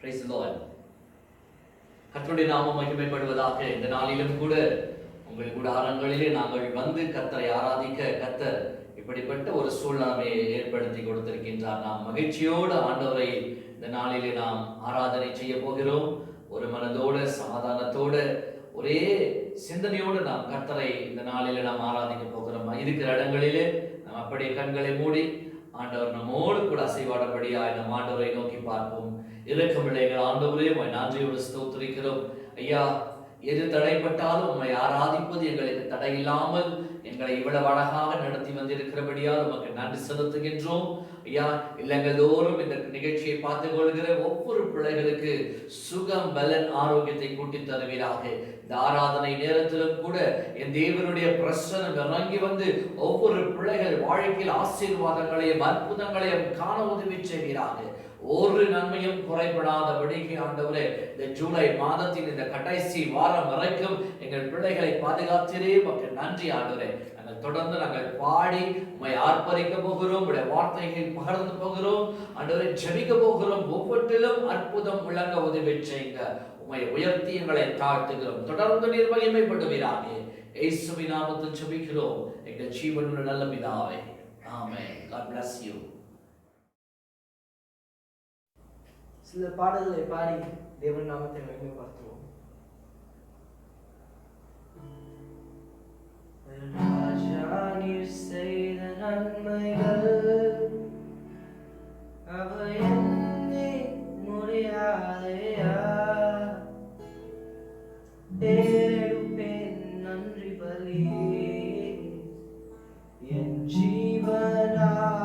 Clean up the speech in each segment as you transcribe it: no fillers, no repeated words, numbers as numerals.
Praise the Lord. கர்த்தருடைய நாமம் மகிமைப்படுவதாக. இந்த நாளிலும் கூட உங்கள் கூடாரங்களிலே நாங்கள் வந்து கர்த்தரை ஆராதிக்க கர்த்தர் இப்படிப்பட்ட ஒரு சூழ்நிலையை ஏற்படுத்தி கொடுத்திருக்கின்றார். நாம் மகிழ்ச்சியோடு ஆண்டவரை இந்த நாளிலே நாம் ஆராதனை செய்ய போகிறோம். ஒரு மனதோடு சமாதானத்தோடு ஒரே சிந்தனையோடு நாம் கர்த்தரை இந்த நாளிலே நாம் ஆராதிக்க போகிறோம். இருக்கிற இடங்களிலே நாம் அப்படியே கண்களை மூடி ஆண்டவர் நம்மோடு கூட அசைவாடபடியாய் நம் ஆண்டவரை நோக்கி பார்ப்போம். இரக்கமுள்ள எங்கள் ஆண்டவரே, உம்மை நன்றியோடு ஸ்தோத்திரிக்கிறோம். ஐயா, எது தடைப்பட்டாலும் உம்மை ஆராதிப்பது எங்களுக்கு தடையில்லாமல் எங்களை இவ்வளவு அழகாக நடத்தி வந்திருக்கிறபடியால் உமக்கு நன்றி செலுத்துகின்றோம். ஐயா, இல்லங்கள் தோறும் இந்த நிகழ்ச்சியை பார்த்துக் கொள்கிற ஒவ்வொரு பிள்ளைகளுக்கு சுகம், பலன், ஆரோக்கியத்தை கூட்டி தருவீராக. இந்த ஆராதனை நேரத்திலும் கூட என் தேவனுடைய பிரசன்னம் இறங்கி வந்து ஒவ்வொரு பிள்ளைகள் வாழ்க்கையில் ஆசீர்வாதங்களையும் அற்புதங்களையும் காண உதவி செய்வீராக. ஒரு நன்மையும் குறைபடாதபடிக்கு ஆண்டவரே, இந்த ஜூலை மாதத்தின் இந்த கடைசி வாரம் வரைக்கும் எங்கள் பிள்ளைகளை பாதுகாத்திரே உமக்கு நன்றி ஆண்டவரே. நாங்கள் தொடர்ந்து நாங்கள் பாடி உம்மை ஆர்ப்பரிக்க போகிறோம், உடைய வார்த்தைகள் பகிர்ந்து போகிறோம் ஆண்டவரே, ஜெபிக்க போகிறோம். ஒவ்வொன்றிலும் அற்புதம் விளங்க உதவி செய்யுங்க. உம்மை உயர்த்தி எங்களை தாழ்த்துகிறோம். தொடர்ந்து நீர் மகிமைப்படுவீராக. இயேசுவின் நாமத்தில் ஜெபிக்கிறோம் எங்கள் ஜீவனுள்ள நல்ல பிதாவே, ஆமென். God bless you. சில பாடல்களை பாடி தேவன் நாமத்தை மகிமைப்படுத்துவோம். ராஜா, நீர் செய்த நன்மைகள் அவை எண்ணி முடியாதையா. ஏறெடுப்பேன் நன்றி பலி என் ஜீவனால்.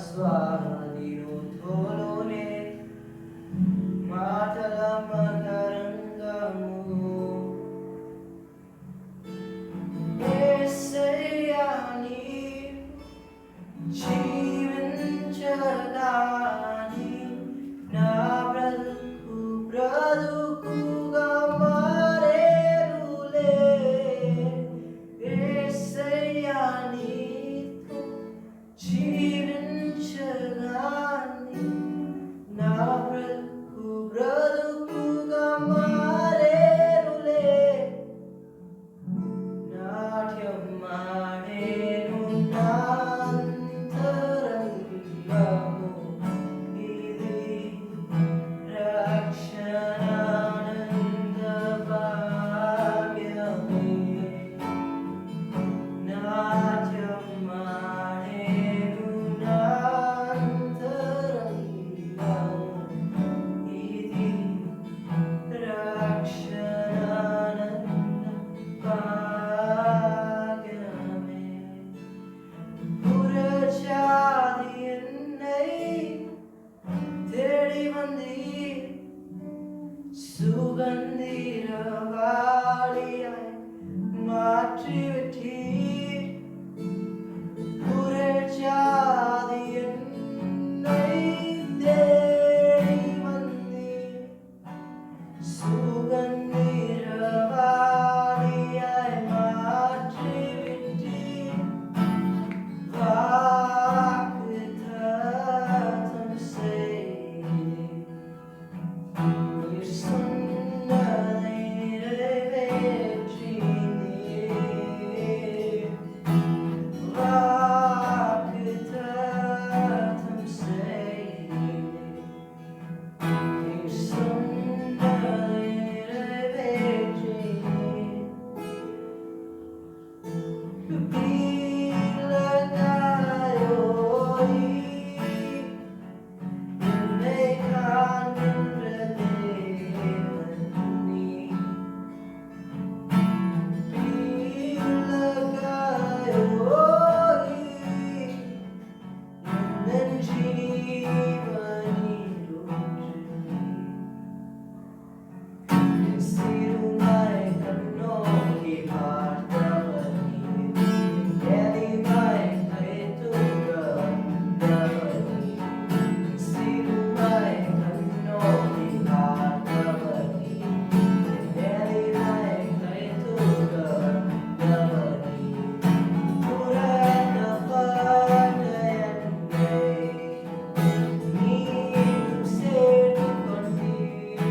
ఆస్వాదిను తోలోనే మాటల మకరంగము యేసయ్యా నీవు జీవించడాని నా బ్రతుకుగా మారేనులే యేసయ్యా నీతో జీవించడాని నా బ్రతుకుగా మారేనులే నాట్యం మాడేను నాంతరంగము ఇది రక్షణానంద భాగ్యమే నాట్యం మాడేను నాంతరంగము ఇది రక్షణానంద ഭാഗ്യമേ പുരജാതി എന്നെ തേടി വന്നീർ സുഗന്ധിരവാളിയായി മാറ്റിവിട്ടീർ പുരജാതി എന്നെ തേടി വന്നീർ സുഗന്ധിരവാളിയായി മാറ്റിവിട്ടീർ വാഗ്ദത്തം ചെയ്തീർ നീർ சொன்னதை நிறைவேற்றினீர் வாഗ്ദത്തം செய்தீர் நீர் சொன்னதை நிறைவேற்றினீர் பிள்ளையாயோய் என்னை காண்கின்ற தேவன் நீர் பிள்ளையாயோய் எந்தன் ஜீவனில் ஊற்று நீர் சிறுமை கண்ணோக்கி பார்த்தவர் நீர் எளிமை கைதூக்க வந்தவர் நீர் சிறுமை கண்ணோக்கி பார்த்தவர் நீர் எளிமை கைதூக்க வந்தவர் நீர் புரட்டப்பட்ட என்னை நீரும் சேர்த்துக் கொண்டீர்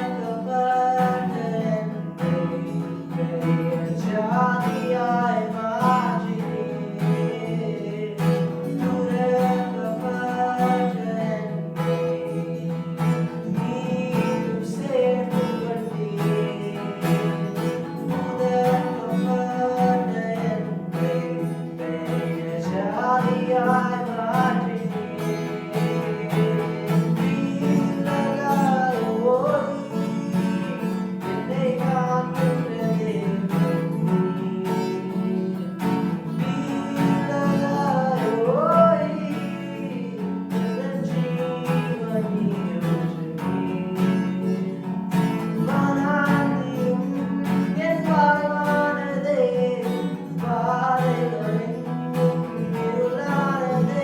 புரட்டப்பட்ட என்னை பெரிய ஜாதியாய் மாற்றினீர் புரட்டப்பட்ட என்னை நீரும் சேர்த்துக் கொண்டீர் புரட்டப்பட்ட என்னை பெரிய ஜாதியாய் மாற்றினீர் பிள்ளையாயோய் என்னை காண்கின்ற தேவன் நீர் பிள்ளையாயோய் எந்தன் ஜீவனில் ஊற்று நீர் வானாந்தியும் என் வாழ்வானதே பாதைகளெங்கும் இருளானதே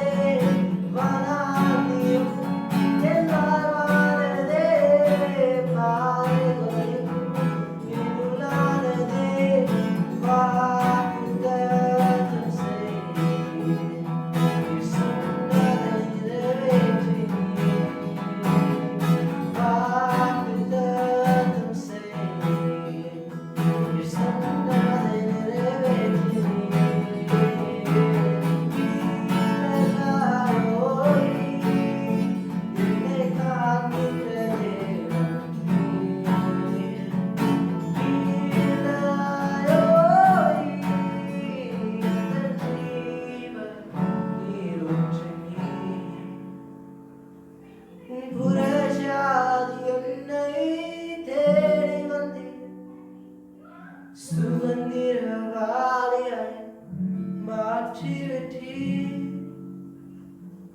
வெற்றி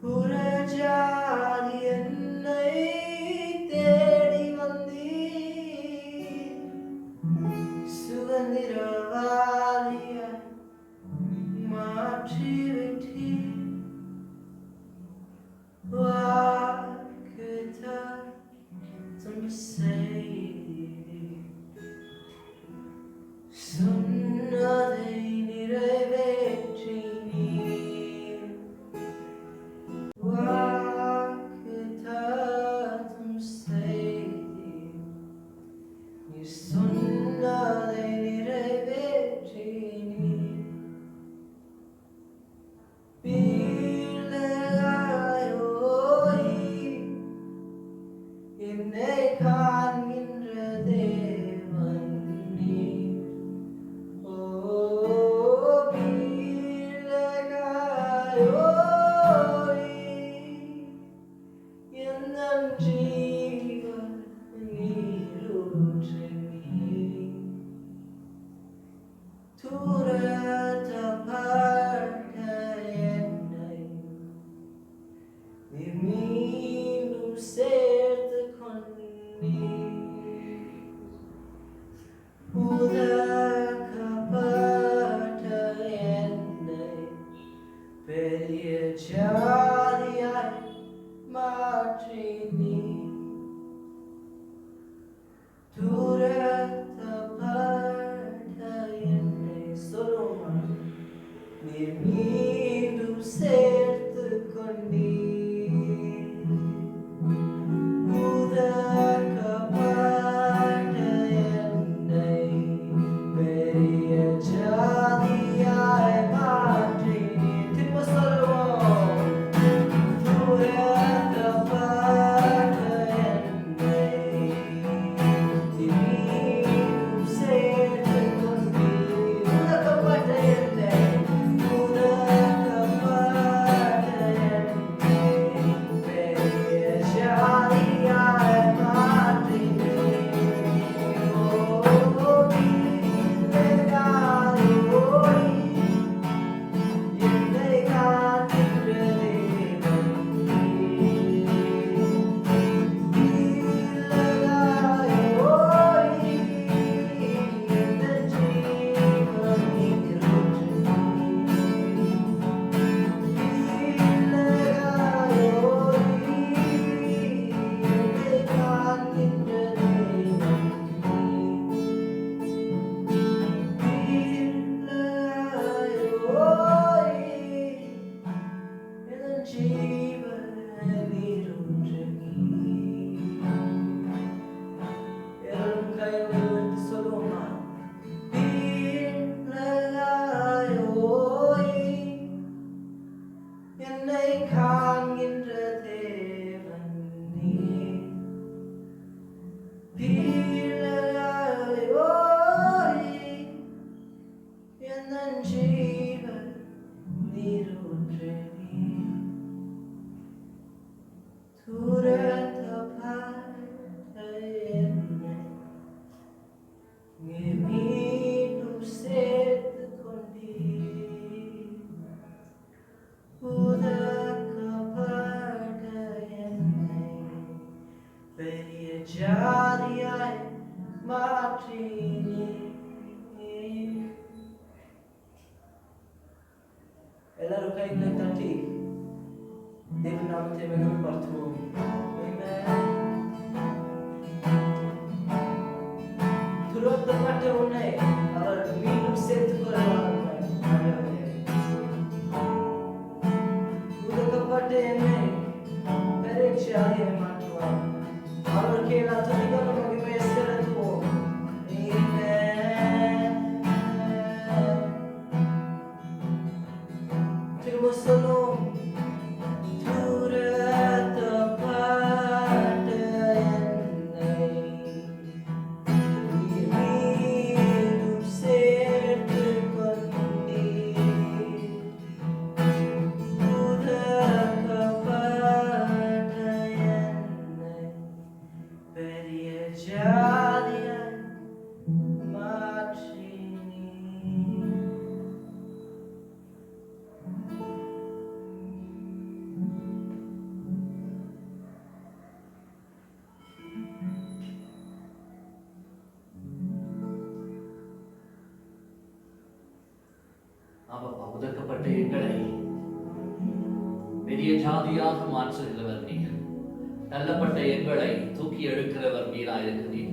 புறஜாதி என்னை தேடி வந்தீர் சுதந்திரவாதியாய் மாற்றி விட்டீர் வாக்குத்தத்தம் செய்தீர் சொன்னதை நிறைவேற்றினீர் வாக்குத்தத்தம் செய்தீர் நீர் சொன்னதை நிறைவேற்றினீர் பிள்ளையாயோய் என்னை காண்கின்ற தேவன் நீர் ஓ பிள்ளையாயோய் எந்தன் ஜீவன் நீரூற்று நீர் துரத்தப்பட்ட என்னை நீர் மீண்டும் சேர்த்து கொண்டீர் உதக்கப்பட்ட என்னை பெரிய ஜாதியாய் மாற்றினீர் துரத்தப்பட்ட என்னை சொல்லுமா நீர் மீண்டும் சேர்த்து கொண்டீர் உதக்கப்பட்ட என்னை பெரிய ஜாதியாய் மாற்றினீர் திரும்ப சொல்லுவோம் துரத்தப்பட்ட என்னை மீண்டும் சேர்த்து கொண்டீர் உதக்கப்பட்ட என்னை பெரிய ஜாதியாய் மாற்றினீர் ஓ பிள்ளையாயோய் என்னை காண்கின்ற தேவன் பிள்ளையாயோய் எந்தன் ஜீவன் நீரூற்று என்னை காண்கின்ற தேவன் நீர் பிள்ளையாயோய் எந்தன் ஜீவன் நீரூற்று நீர் துரத்தப்பட்ட என்னை நீர் மீண்டும் சேர்த்து கொண்டீர் உதக்கப்பட்ட என்னை பெரிய ஜாதியாய் மாற்றினீர் எல்லாரும் கைகளை தட்டி தேவ நாமத்தை மகிமைப்படுத்துவோம் துரத்தப்பட்ட உன்னை அவர் மீண்டும் சேர்த்துக் கொள்வார் உதக்கப்பட்ட என்னை பெரிய ஜாதியாய் மாற்றுவார் அவருக்கு எல்லா துணிகளும் மகிமையை செலுத்துவோம் திரும்ப சொல்லும் துரத்தப்பட்ட என்னை நீர் மீண்டும் சேர்த்துக் கொண்டீர் உதக்கப்பட்ட என்னை பெரிய ஜாதியாய் மாற்றினீர் எங்களை பெரிய ஜாதியாக மாற்றுகிறவர் நீர். தள்ளப்பட்ட எங்களை தூக்கி எடுக்கிறவர் நீராயிருக்கிறீர்.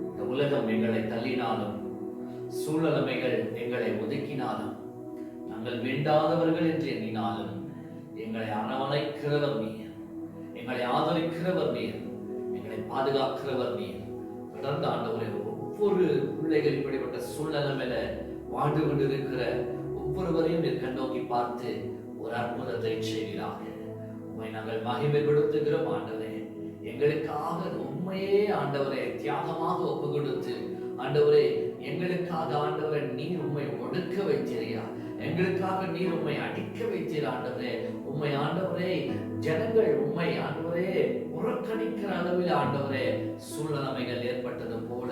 இந்த உலகம் எங்களை தள்ளினாலும், சூழலமைகள் எங்களை ஒதுக்கினாலும், நாங்கள் வேண்டாதவர்கள் என்று எண்ணினாலும் எங்களை அரவணைக்கிறவர் நீர், எங்களை ஆதரிக்கிறவர் நீர், எங்களை பாதுகாக்கிறவர் நீர். தொடர்ந்து ஆண்டவரே, ஒவ்வொரு பிள்ளைகள் இப்படிப்பட்ட சூழ்நிலையில வாழ்ந்து கொண்டிருக்கிற ஒவ்வொருவரையும் நீர் கண்ணோக்கி பார்த்து ஒரு அற்புதத்தை செய்கிறாக. உண்மை நாங்கள் மகிமைப்படுத்துகிறோம் ஆண்டவரே. எங்களுக்காக உண்மையே ஆண்டவரே தியாகமாக ஒப்பு கொடுத்து ஆண்டவரே, எங்களுக்காக ஆண்டவரே நீர் உண்மை ஒடுக்க வைத்தீரையா, எங்களுக்காக நீர் உண்மை அடிக்க வைத்தீர் ஆண்டவரே. உண்மை ஆண்டவரே, ஜனங்கள் உண்மை ஆண்டவரே புறக்கணிக்கிற அளவில் ஆண்டவரே சூழ்நிலைமைகள் ஏற்பட்டது போல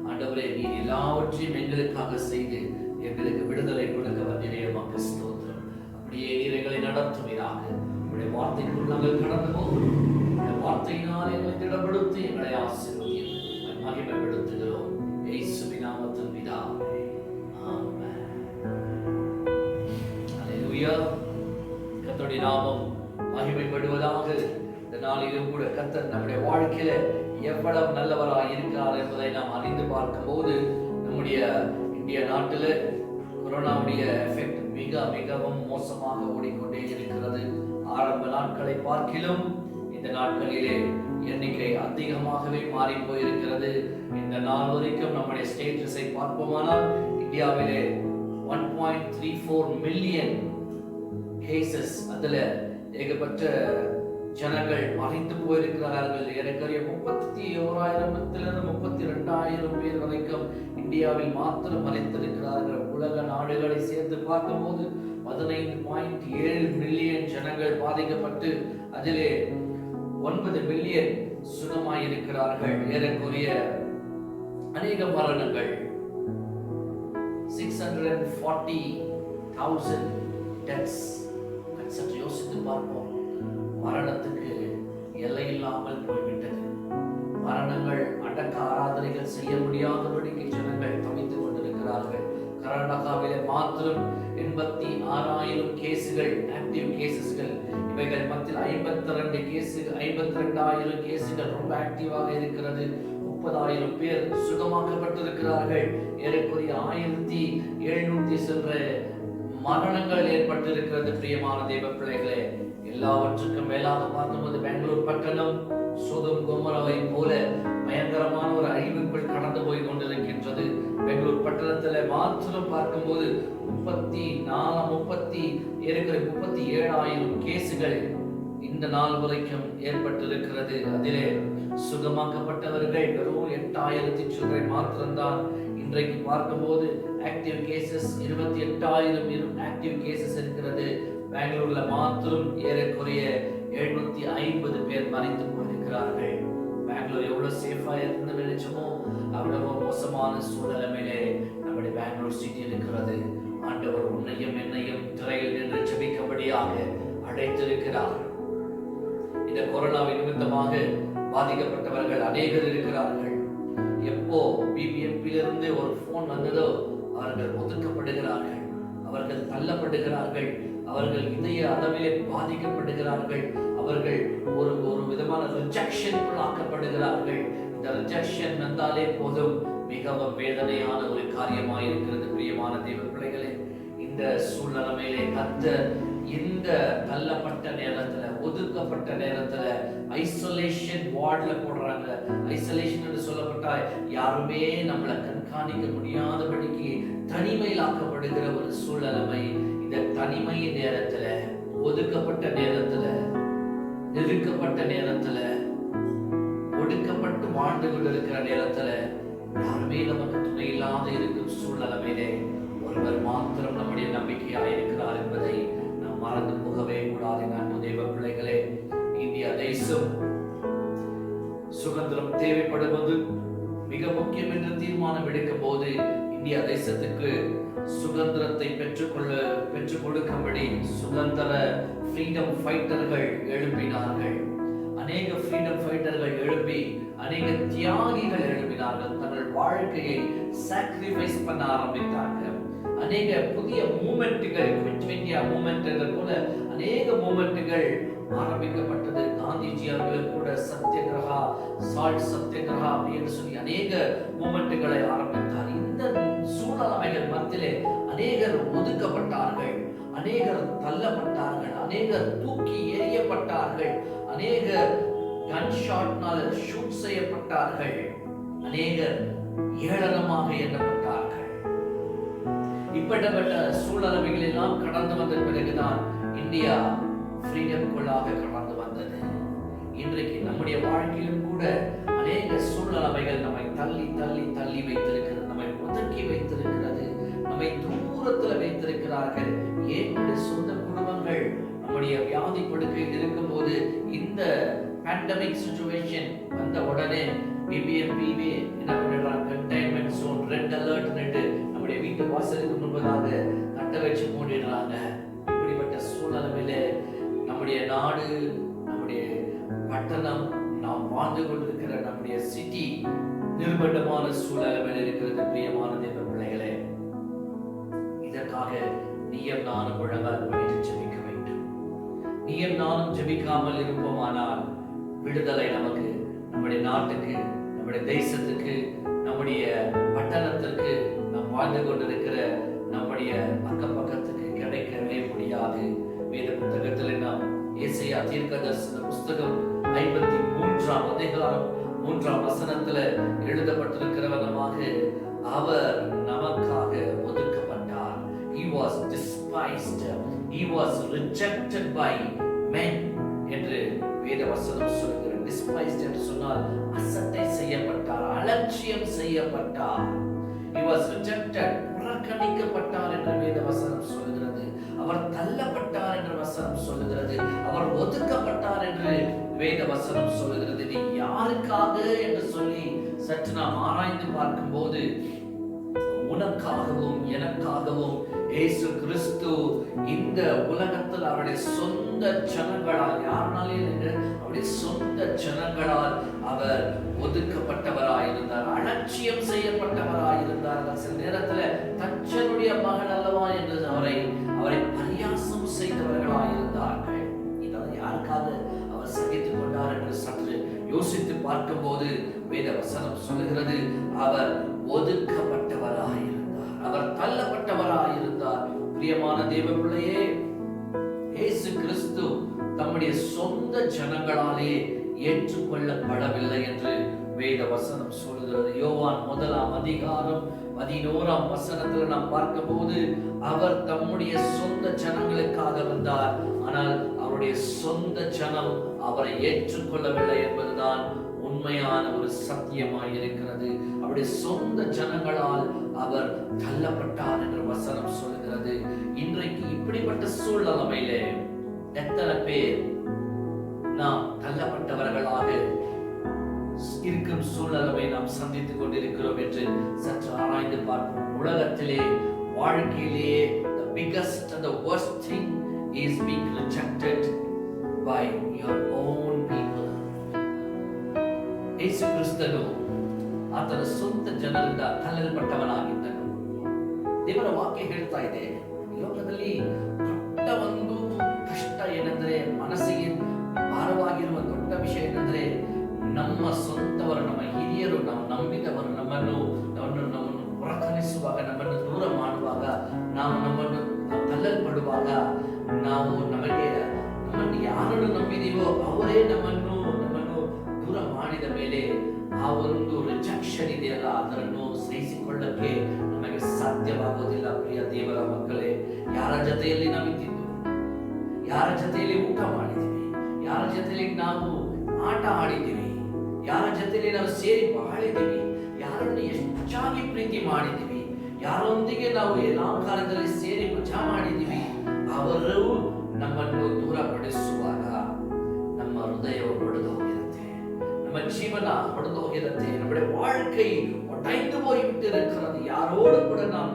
ஆண்டவரே நீர் எல்லாவற்றையும் எங்களுக்காக செய்து எங்களுக்கு விடுதலை கொடுக்க வந்தீரே. உமக்கு ஸ்தோத்திரம். அப்படியே நீர் எங்களை நடத்துவீராக. உங்களுடைய வார்த்தைக்குள் நாங்கள் கடந்து போகிறோம். இந்த வார்த்தையினால் எங்களை திடப்படுத்தி எங்களை ஆசீர்வதியும் மகிமைப்படுத்துகிறோம். இயேசுவின் நாமத்தில் பிதாவே, ஆமென். அல்லேலூயா. கர்த்தருடைய நாமம் மகிமைப்படுவதாக. இந்த நாளிலும் கூட கர்த்தர் நம்முடைய வாழ்க்கையில எவ்வளவு நல்லவராய் இருக்கிறார் என்பதை நாம் அறிந்து பார்க்கும்போது, நம்முடைய இந்திய நாட்டில் கொரோனாவுடைய எஃபெக்ட் மிகவும் மோசமாக ஓடிக்கொண்டே இருக்கிறது. ஆரம்ப நாட்களை பார்க்கிலும் இந்த நாட்களிலே எண்ணிக்கை அதிகமாகவே மாறி போயிருக்கிறது. இந்த நாள் வரைக்கும் நம்முடைய ஸ்டேட்டஸை பார்ப்போமானால் இந்தியாவிலே 1.34 மில்லியன் கேசஸ், அதுல ஏகப்பட்ட ஜனங்கள் மறைந்து போயிருக்கிறார்கள். ஏறக்குறைய 31,000 32,000 பேர் வரைக்கும் இந்தியாவில் மாத்திரம் மறைத்திருக்கிறார்கள். உலக நாடுகளை சேர்த்து பார்க்கும்போது 15.7 மில்லியன் ஜனங்கள் பாதிக்கப்பட்டு அதிலே 9 மில்லியன் சுகமாயிருக்கிறார்கள். ஏறக்குறைய அநேக மரணங்கள் 640,000 டெத்ஸ். சற்று யோசித்து பார்ப்போம். மரணத்துக்கு எல்லை இல்லாமல் போய்விட்டது. மரணங்கள் அடக்க ஆராதனைகள் செய்ய முடியாதபடிக்கு ஜனங்கள் தவித்துக் கொண்டிருக்கிறார்கள். கர்நாடகாவிலே மாத்திரம் 86,000 கேசுகள், ஆக்டிவ் கேசஸ்கள். இவைகள் மத்தியில் 52,000 கேசுகள் ரொம்ப ஆக்டிவாக இருக்கிறது. 30,000 பேர் சுகமாக்கப்பட்டிருக்கிறார்கள். ஏறக்குறைய 1,700 சென்ற மரணங்கள் ஏற்பட்டிருக்கிறது. பிரியமான தேவ பிள்ளைகளே, எல்லாவற்றுக்கும் மேலாக பார்க்கும்போது பெங்களூர் பட்டணம் சோதோம் கோமோராவை போல பயங்கரமான ஒரு அழிவுக்குள் கடந்து போய் கொண்டிருக்கின்றது. பெங்களூர் பட்டணத்துல மாத்திரம் பார்க்கும்போது 37,000 கேசுகள் இந்த நாள் வரைக்கும் ஏற்பட்டிருக்கிறது. அதிலே சுகமாக்கப்பட்டவர்கள் வெறும் 8,000 சில்லறை மாத்திரம்தான். இன்றைக்கு பார்க்கும்போது ஆக்டிவ் கேசஸ் 28,000 ஆக்டிவ் கேசஸ் இருக்கிறது. பெங்களூர்ல மாத்திரம் ஏறக்குறைய 750 பேர் மறைந்து போயிருக்கிறார்கள். பெங்களூர் எவ்வளவு சேஃபா இருந்து நினைச்சோமோ அவ்வளவு மோசமான சூழ்நிலையிலே நம்முடைய பெங்களூர் சிட்டி இருக்கிறது. ஆண்டவர் உன்னையும் என்னையும் திரையில் நின்று ஜெபிக்கும்படியாக அழைத்திருக்கிறார். இந்த கொரோனாவின் நிமித்தமாக பாதிக்கப்பட்டவர்கள் அநேகர் இருக்கிறார்கள். எப்போ பிபிஎம்பிலிருந்து ஒரு போன் வந்ததோ அவர்கள் ஒதுக்கப்படுகிறார்கள், அவர்கள் தள்ளப்படுகிறார்கள், அவர்கள் இதய அளவிலே பாதிக்கப்படுகிறார்கள், அவர்கள் ஒரு விதமான ரிஜெக்ஷன் ஆக்கப்படுகிறார்கள். இந்த ரிஜெக்ஷன் வந்தாலே போதும் மிகவும் வேதனையான ஒரு காரியமாக இருக்கிறது. பிரியமான தேவ பிள்ளைகளே, இந்த சூழ்நிலையிலே கர்த்தர் இந்த தள்ளப்பட்ட நேரத்துல, ஒதுக்கப்பட்ட நேரத்துல ஐசோலேஷன் வார்டுல போடுறாங்க. ஐசோலேஷன் என்று சொல்லப்பட்டா யாருமே நம்மளை கண்காணிக்க முடியாதபடிக்கு தனிமையிலாக்கப்படுகிற ஒரு சூழ்நிலை. இந்த தனிமை நேரத்துல, ஒதுக்கப்பட்ட நேரத்துல, நெருக்கப்பட்ட நேரத்துல, ஒடுக்கப்பட்டு வாழ்ந்து கொண்டிருக்கிற நேரத்துல யாருமே நமக்கு துணை இல்லாத இருக்கும் சூழ்நிலையிலே ஒருவர் மாத்திரம் நம்முடைய நம்பிக்கையாக இருக்கிறார் என்பதை நாம் மறந்து போகவே கூடாது. அன்பு தேவ பிள்ளைகளே, இந்தியா தேசம் சுதந்திரம் தேவைப்படுவது மிக முக்கியம் என்று தீர்மானம் எடுக்கும் போது இந்தியா தேசத்துக்கு சுதந்திரத்தை பெற்றுக் கொடுக்கும்படி சுதந்திர ஃப்ரீடம் ஃபைட்டர்கள் எழுப்பினார்கள். அநேக ஃப்ரீடம் ஃபைட்டர்கள் எழுப்பி, அநேக தியாகிகள் எழுப்பினார்கள். தங்கள் வாழ்க்கையை சாக்ரிஃபைஸ் பண்ண ஆரம்பித்தார்கள். அநேக புதிய மூமெண்ட்டுகள், குவிட் இந்தியா மூமெண்ட் என்ற போல அநேக மூமெண்ட்டுகள் ஆரம்பிக்கப்பட்டது. காந்திஜி அவர்கள் கூட சத்தியகிரகா, சால்ட் சத்தியகிரகா அப்படின்னு சொல்லி அநேக மூமெண்ட்டுகளை ஆரம்பித்தார். இந்த சூழ்நிலைகள் மத்தியிலே அநேகர் ஒதுக்கப்பட்டார்கள், அநேகர் தள்ளப்பட்டார்கள், அநேகர் தூக்கி எறியப்பட்டார்கள், அநேகர் கன் ஷாட்னால ஷூட் செய்யப்பட்டார்கள், அநேகர் ஏளனமாக எண்ணப்பட்டார்கள். இப்படிப்பட்ட சூழ்நிலைகள் எல்லாம் கடந்து வந்த பிறகுதான் இந்தியா ஃப்ரீடம்குள்ளாக கடந்து வந்தது. இன்றைக்கு நம்முடைய வாழ்க்கையிலும் கூட அநேக சூழ்நிலைகள் நம்மை தள்ளி தள்ளி தள்ளி வைத்திருக்கிறது, நம்மை ஒதுக்கி வைத்திருக்கிறது, நம்மை தூரத்துல வைத்திருக்கிறார்கள். ஏன் சொந்த குடும்பங்கள் நம்முடைய வியாதி படுக்கையில் இருக்கும் போது, இந்த பேண்டமிக் சிச்சுவேஷன் வந்த உடனே பிபிஎம்பிவே என்ன பண்ணிடுறாங்க, கண்டெய்ன்மெண்ட் ஜோன், ரெட் அலர்ட் நம்முடைய வீட்டு வாசலுக்கு முன்பதாக கட்ட வச்சு மூடிடுறாங்க. இப்படிப்பட்ட சூழ்நிலையில நம்முடைய நாடு, நம்முடைய பட்டணம், நாம் வாழ்ந்து கொண்டிருக்கிற நம்முடைய சிட்டி நிர்பந்தமான சூழ்நிலையில் இருக்கிறது. பிரியமான தேவ பிள்ளைகளே, இதற்காக நீயும் நானும் முழங்கால் படித்து ஜெபிக்க வேண்டும். நீயும் நானும் ஜெபிக்காமல் இருப்போமானால் விடுதலை நமக்கு, நம்முடைய நாட்டுக்கு, நம்முடைய தேசத்துக்கு, நம்முடைய பட்டணத்திற்கு, நாம் வாழ்ந்து கொண்டிருக்கிற நம்முடைய அக்கப்பக்கத்துக்கு கிடைக்கவே முடியாது. வேத புத்தகத்தில் நாம் ஏசாயா தீர்க்கதரிசன புஸ்தகம் 53ஆம் அதிகாரம் 3ஆம் வசனத்துல எழுதப்பட்டிருக்கிற விதமாக, அவர் நமக்காக ஒதுக்கப்பட்டார். He was despised, he was rejected by men என்று வேத வசனம் சொல்கிறது. despised என்று சொன்னால் அசட்டை செய்யப்பட்டார், அலட்சியம் செய்யப்பட்டார். He was rejected, புறக்கணிக்கப்பட்டார் என்று வேத வசனம் சொல்கிறது. அவர் தள்ளப்பட்டார் என்று வசனம் சொல்கிறது. அவர் ஒதுக்கப்பட்டார் என்று வேத வசனம் சொல்கிறது. இது யாருக்காக என்று சொல்லி சற்று நாம் ஆராய்ந்து பார்க்கும் போது, உனக்காகவும் எனக்காகவும் இயேசு கிறிஸ்து இந்த உலகத்தில் அவருடைய சொந்த ஜனங்களால், யாருனாலே அவருடைய சொந்த ஜனங்களால் அவர் ஒதுக்கப்பட்டவராயிருந்தார், அலட்சியம் செய்யப்பட்டவராயிருந்தார். சில நேரத்தில் தச்சனுடைய மகன் அல்லவா என்று அவரை பரியாசம் செய்தவர்களாயிருந்தார்கள். இதை யாருக்காக அவர் சகித்துக் கொண்டார் என்று சற்று யோசித்து பார்க்கும் போது வேத வசனம் சொல்லுகிறது, அவர் ஒதுக்கப்பட்டவராயிருந்தார், அவர் தள்ளப்பட்டவராயிருந்தார். பிரியமான தேவ பிள்ளையே, இயேசு கிறிஸ்து தம்முடைய சொந்த ஜனங்களாலே ஏற்றுக்கொள்ளப்படவில்லை என்று வேத வசனம் சொல்கிறது. யோவான் 1ஆம் அதிகாரம் 11ஆம் வசனத்தில் நாம் பார்க்கும் போது, அவர் தம்முடைய சொந்த ஜனங்களுக்காக வந்தார், ஆனால் அவருடைய சொந்த ஜனம் அவரை ஏற்றுக்கொள்ளவில்லை என்பதுதான் உண்மையான ஒரு சத்தியமாய் இருக்கிறது. அவருடைய சொந்த ஜனங்களால் அவர் தள்ளப்பட்டார் என்று வசனம் சொல்கிறது. இன்றைக்கு இப்படிப்பட்ட சூழ்நிலையிலே எத்தனை பேர் நாம் தள்ளப்பட்டவர்களாக இருக்கும் சூழ்நிலையை நாம் சந்தித்துக் கொண்டிருக்கிறோம் என்று சற்று ஆராய்ந்து பார்ப்போம். உலகத்திலே, வாழ்க்கையிலேயே the biggest and the worst thing is being rejected by your own people. ಯೇಸು ಕ್ರಿಸ್ತನು ಆತನ ಸ್ವಂತ ಜನರಿಂದ ತಳ್ಳಲ್ಪಟ್ಟವನಾಗಿದ್ದನು. ದೇವರ ವಾಕ್ಯ ಹೇಳ್ತಾ ಇದೆ, ಲೋಕದಲ್ಲಿ ದೊಡ್ಡ ಒಂದು ಕಷ್ಟ ಏನೆಂದರೆ, ಮನಸ್ಸಿಗೆ ಭಾರವಾಗಿರುವ ದೊಡ್ಡ ವಿಷಯ ಏನೆಂದರೆ, ನಮ್ಮ ಸ್ವಂತವರು, ನಮ್ಮ ಹಿರಿಯರು, ನಾವು ನಂಬಿದವರು ನಮ್ಮನ್ನು ಹೊರಕಲಿಸುವಾಗ, ನಮ್ಮನ್ನು ದೂರ ಮಾಡುವಾಗ, ನಮ್ಮನ್ನು ತಳ್ಳಲ್ಪಡುವಾಗ, ನಮ್ಮನ್ನು ಯಾರನ್ನು ನಂಬಿದೀವೋ ಅವರೇ ನಮ್ಮನ್ನು ದೂರ ಮಾಡಿದ ಮೇಲೆ ಆ ಒಂದು ರಿಜೆಕ್ಷನ್ ಇದೆಯಲ್ಲ, ಅದನ್ನು ಸಹಿಸಿಕೊಳ್ಳಕ್ಕೆ ನಮಗೆ ಸಾಧ್ಯವಾಗುವುದಿಲ್ಲ. ಪ್ರಿಯ ದೇವರ ಮಕ್ಕಳೇ, ಯಾರ ಜೊತೆಯಲ್ಲಿ ನಾವಿದ್ದಿದ್ದು, ಯಾರ ಜೊತೆಯಲ್ಲಿ ಊಟ ಮಾಡಿದ್ದೀವಿ, ಯಾರ ಜೊತೆಯಲ್ಲಿ ನಾವು ಆಟ ಆಡಿದ್ದೀವಿ, ಯಾರ ಜೊತೆಯಲ್ಲಿ ನಾವು ಸೇರಿ ಬಾಳಿದ್ದೀವಿ, ಯಾರನ್ನು ಹೆಚ್ಚಾಗಿ ಪ್ರೀತಿ ಮಾಡಿದ್ದೀವಿ, ಯಾರೊಂದಿಗೆ ನಾವು ಎಲ್ಲಾ ಕಾಲದಲ್ಲಿ ಸೇರಿ ಮಜಾ ಮಾಡಿದ್ದೀವಿ, ಅವರು ನಮ್ಮನ್ನು ದೂರಪಡಿಸುವಾಗ ನಮ್ಮ ಹೃದಯ ಒಡೆದು ಹೋಗಿರುತ್ತೆ, நம்ம ஜீவனா ஒடுந்து போகிறது, நம்முடைய வாழ்க்கை உடைந்து போய்விட்டு இருக்கிறது. யாரோடு கூட நாம்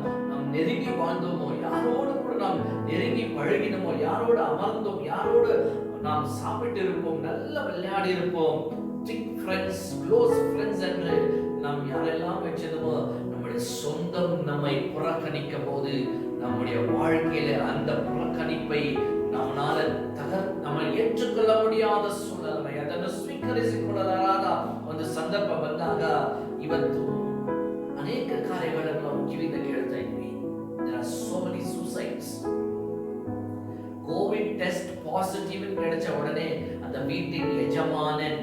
நெருங்கி வாழ்ந்தோமோ, யாரோடு கூட நாம் நெருங்கி பழகினோமோ, யாரோடு அமர்ந்தோம், யாரோடு நாம் சாப்பிட்டு இருப்போம், நல்ல விளையாடி இருப்போம், திக் ஃப்ரெண்ட்ஸ், க்ளோஸ் ஃப்ரெண்ட்ஸ் என்று நாம் யாரெல்லாம் வச்சதுமோ, நம்ம நம்முடைய சொந்தம் நம்மை புறக்கணிக்கும் போது நம்முடைய வாழ்க்கையில அந்த புறக்கணிப்பை நம்மளால நம்ம ಏற்றுಕೊಳ್ಳ முடியாದ ಸೂಳಲಮೆ ಅದನ್ನು ಸ್ವೀಕರಿಸಿಕೊಳ್ಳಲಾರದ ಒಂದು ಸಂದರ್ಭ ಬಂದಾಗ ಇವತ್ತು ಅನೇಕ ಕಾರ್ಯಗಳನ್ನು ನಾವು ಕಿವಿಯಿಂದ ಕೇಳ್ತಾ ಇದ್ವಿ. There are so many suicides. Covid test positive கிடைச்ச உடனே அந்த வீட்டின் எஜமானன்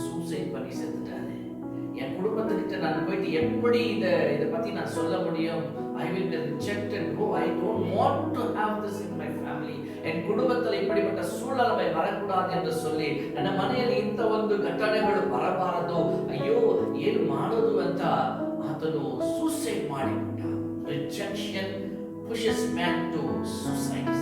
சூசைட் பண்ணி செத்துட்டாரு. என் குடும்பத்துக்கிட்ட நான் போயிட்டு எப்படி இத பத்தி நான் சொல்ல முடியும்? I will be rejected. No, I don't want to have this in my family. என் குடும்பத்தில் இப்படிப்பட்ட சூழலை வரக்கூடாது என்று சொல்லி ನನ್ನ ಮನೆಯಲ್ಲಿ ಇಂಥ ಒಂದು ಘಟನೆಗಳು ಬರಬಾರದು, ಅಯ್ಯೋ ಏನು ಮಾಡೋದು ಅಂತ ಆತನು ಸೂಸೈಡ್ ಮಾಡಿಕೊಂಡ. Rejection pushes man to suicide.